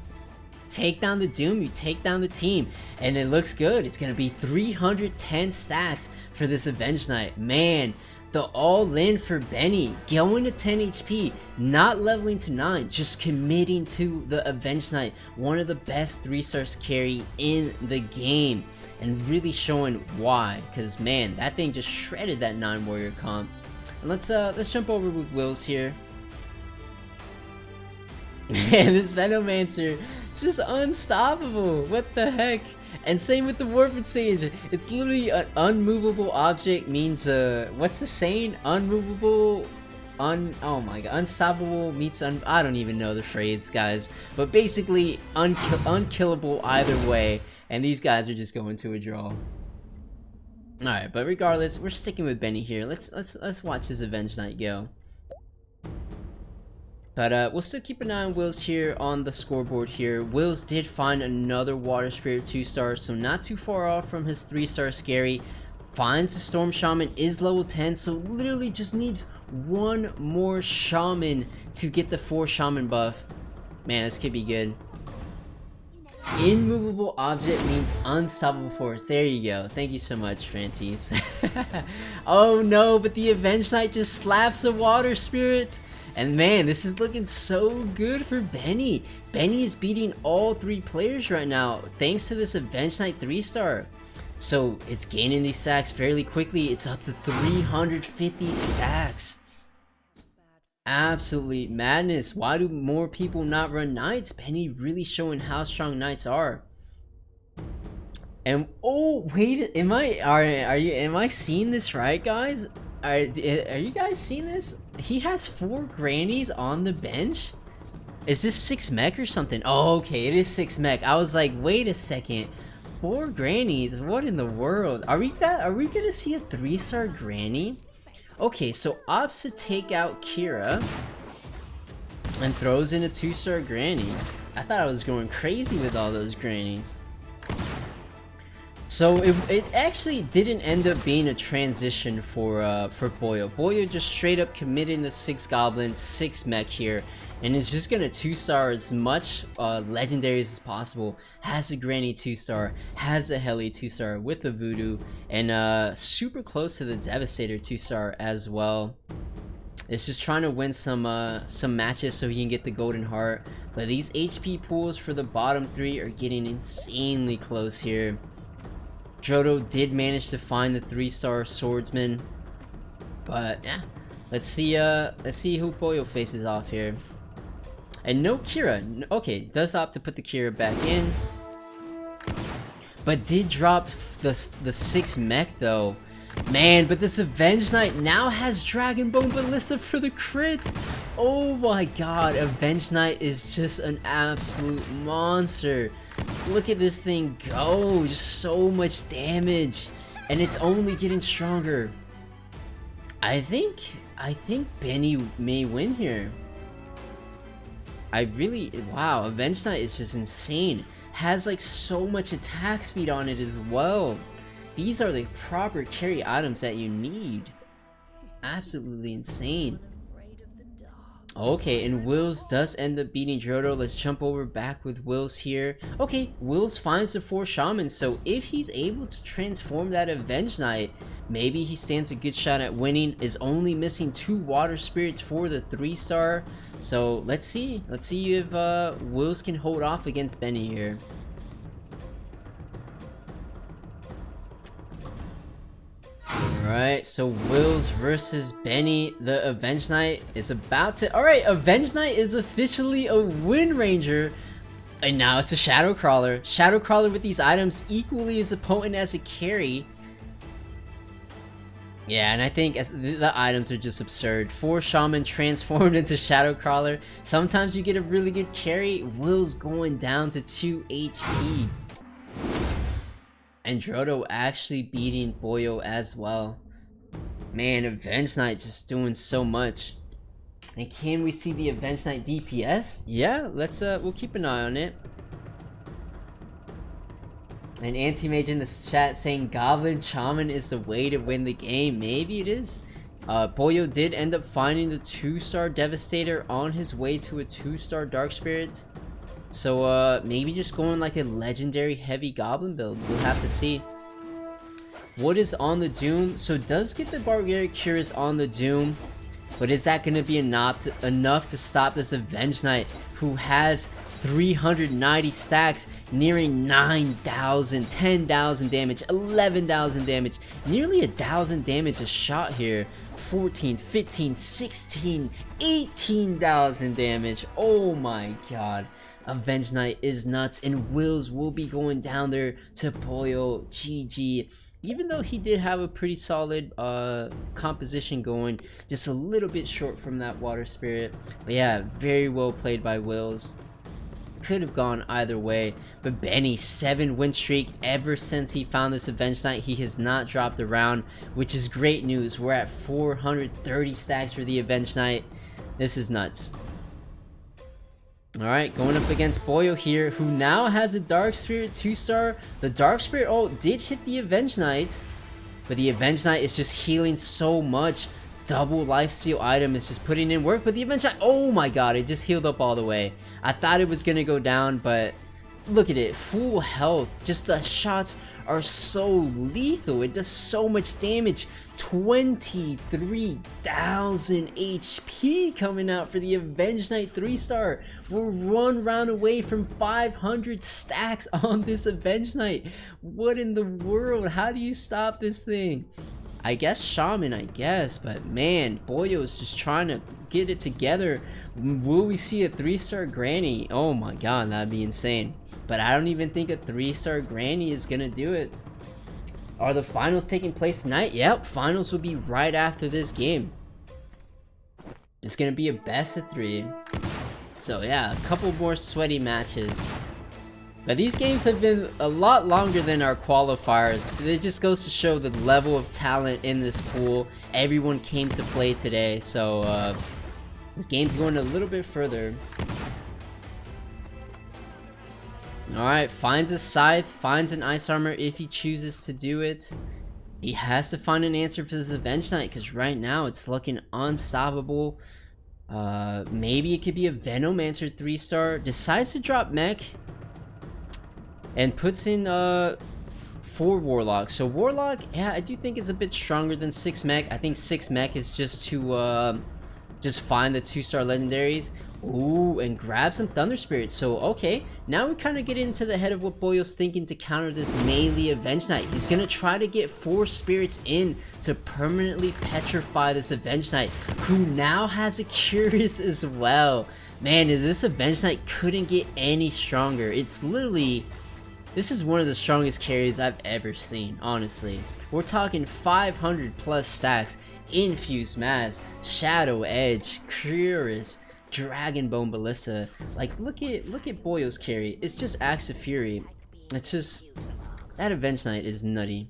Take down the Doom, you take down the team. And it looks good. It's going to be 310 stacks for this Avenge Knight. Man, the all-in for Benny, going to 10 HP, not leveling to 9, just committing to the Avenge Knight, one of the best 3-stars carry in the game, and really showing why, because man, that thing just shredded that 9 warrior comp. And let's jump over with Wills here. Man, this Venomancer is just unstoppable. What the heck? And same with the Warped Sage. It's literally an unmovable object means what's the saying? Unmovable, oh my god, unstoppable meets I don't even know the phrase, guys. But basically unkillable either way. And these guys are just going to a draw. Alright, but regardless, we're sticking with Benny here. Let's watch this Avenge Knight go. But we'll still keep an eye on Wills here on the scoreboard here. Wills did find another Water Spirit 2-star, so not too far off from his 3-star scary. Finds the Storm Shaman, is level 10, so literally just needs one more Shaman to get the 4 Shaman buff. Man, this could be good. Immovable object means unstoppable force. There you go. Thank you so much, Francis. Oh no, but the Avenge Knight just slaps a Water Spirit. And man, this is looking so good for Benny. Benny is beating all 3 players right now, thanks to this Avenge Knight 3-star. So it's gaining these stacks fairly quickly. It's up to 350 stacks. Absolutely madness. Why do more people not run Knights? Benny really showing how strong Knights are. And oh wait, am I seeing this right, guys? Are you guys seeing this? He has 4 grannies on the bench. Is this 6 mech or something? Oh, okay, it is 6 mech. I was like, wait a second, 4 grannies? What in the world? Are we gonna see a 3-star granny? Okay, so opts to take out Kira and throws in a 2-star granny. I thought I was going crazy with all those grannies. So it actually didn't end up being a transition for Boyo. Boyo just straight up committing the 6 goblins, 6 mech here, and it's just gonna 2-star as much legendaries as possible. Has a granny 2-star, has a heli 2-star with the voodoo, and super close to the devastator 2-star as well. It's just trying to win some matches so he can get the golden heart. But these HP pools for the bottom 3 are getting insanely close here. Jodo did manage to find the 3-star swordsman, but yeah, let's see who Boyo faces off here. And no Kira. Okay, does opt to put the Kira back in, but did drop the 6 mech though. Man, but this Avenged Knight now has Dragon Bone Ballista for the crit. Oh my god, Avenged Knight is just an absolute monster. Look at this thing go, just so much damage. And it's only getting stronger. I think Benny may win here. Wow, Avenged Knight is just insane. Has like so much attack speed on it as well. These are the proper carry items that you need. Absolutely insane. Okay, and Wills does end up beating Drodo. Let's jump over back with Wills here. Okay, Wills finds the 4 Shaman, so if he's able to transform that Avenged Knight, maybe he stands a good shot at winning. Is only missing 2 Water Spirits for the 3-star. So let's see if Wills can hold off against Benny here. Alright, so Wills versus Benny. The Avenged Knight is about to... Alright, Avenged Knight is officially a Wind Ranger. And now it's a Shadow Crawler. Shadow Crawler with these items equally as potent as a carry. Yeah, and I think the items are just absurd. 4 Shaman transformed into Shadow Crawler. Sometimes you get a really good carry. Wills going down to 2 HP. And Drodo actually beating Boyo as well. Man, Avenged Knight just doing so much. And can we see the Avenged Knight DPS? Yeah, let's we'll keep an eye on it. And Anti-Mage in the chat saying Goblin Shaman is the way to win the game. Maybe it is. Boyo did end up finding the 2-star Devastator on his way to a 2-star Dark Spirit. So maybe just going like a legendary heavy goblin build. We'll have to see. What is on the Doom? So does get the Barbaric Cures on the Doom, but is that going to be enough to stop this Avenged Knight who has 390 stacks, nearing 9,000, 10,000 damage, 11,000 damage, nearly 1,000 damage a shot here. 14, 15, 16, 18,000 damage. Oh my god. Avenged Knight is nuts, and Wills will be going down there to Boyo. GG. Even though he did have a pretty solid composition going, just a little bit short from that Water Spirit. But yeah, very well played by Wills. Could have gone either way. But Benny, 7 win streak ever since he found this Avenged Knight. He has not dropped a round, which is great news. We're at 430 stacks for the Avenged Knight. This is nuts. Alright, going up against Boyo here, who now has a Dark Spirit 2-star. The Dark Spirit ult did hit the Avenged Knight, but the Avenged Knight is just healing so much. Double lifesteal item is just putting in work, but the Avenged Knight, oh my god, it just healed up all the way. I thought it was gonna go down, but look at it, full health. Just the shots are so lethal. It does so much damage. 23,000 HP coming out for the Avenged Knight 3-star. We're 1 round away from 500 stacks on this Avenged Knight. What in the world? How do you stop this thing? I guess Shaman, but man, Boyo's just trying to get it together. Will we see a 3-star Granny? Oh my god, that'd be insane. But I don't even think a 3-star Granny is gonna do it. Are the finals taking place tonight? Yep, finals will be right after this game. It's gonna be a best of 3. So yeah, a couple more sweaty matches. But these games have been a lot longer than our qualifiers. It just goes to show the level of talent in this pool. Everyone came to play today, so this game's going a little bit further. Alright, finds a Scythe, finds an Ice Armor if he chooses to do it. He has to find an answer for this Avenged Knight, because right now it's looking unstoppable. Maybe it could be a Venomancer 3-star. Decides to drop Mech. And puts in 4 Warlock. So Warlock, yeah, I do think is a bit stronger than 6 Mech. I think 6 Mech is just to just find the 2-star legendaries. Ooh, and grab some Thunder Spirits. So, okay, now we kind of get into the head of what Boyo's thinking to counter this melee Avenged Knight. He's going to try to get 4 spirits in to permanently petrify this Avenged Knight, who now has a Curious as well. Man, this Avenged Knight couldn't get any stronger. It's literally... This is one of the strongest carries I've ever seen, honestly. We're talking 500 plus stacks. Infused Mass, Shadow Edge, Cuirass, Dragonbone Ballista. Like, look at Boyo's carry. It's just Axe of Fury. It's just, that Avenge Knight is nutty.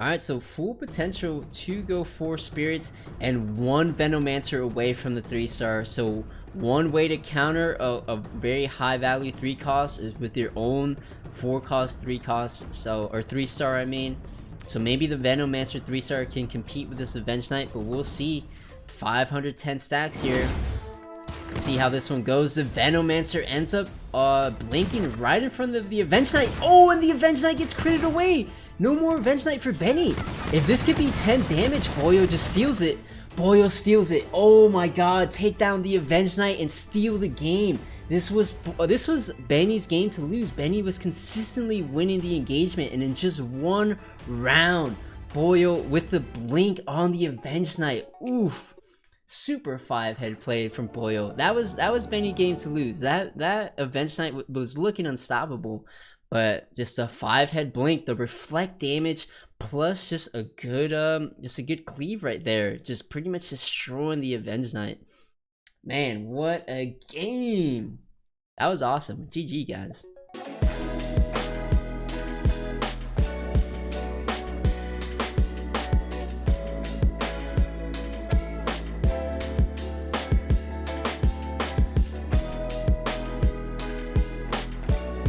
Alright, so full potential to go 4 spirits and 1 Venomancer away from the 3-star. So one way to counter a very high value 3 cost is with your own 4 cost 3 cost, so, or 3-star I mean. So maybe the Venomancer 3-star can compete with this Avenge Knight, but we'll see. 510 stacks here. Let's see how this one goes. The Venomancer ends up blinking right in front of the Avenge Knight. Oh, and the Avenge Knight gets critted away. No more Avenge Knight for Benny. If this could be 10 damage, Boyo just steals it. Boyo steals it. Oh my god, take down the Avenge Knight and steal the game. This was Benny's game to lose. Benny was consistently winning the engagement, and in just 1 round, Boyo with the blink on the Avenge Knight. Oof. Super 5-head play from Boyo. That was Benny's game to lose. That Avenge Knight was looking unstoppable, but just a 5-head blink, the reflect damage plus just a good cleave right there, just pretty much destroying the Avenge Knight. Man, what a game. That was awesome. GG, guys.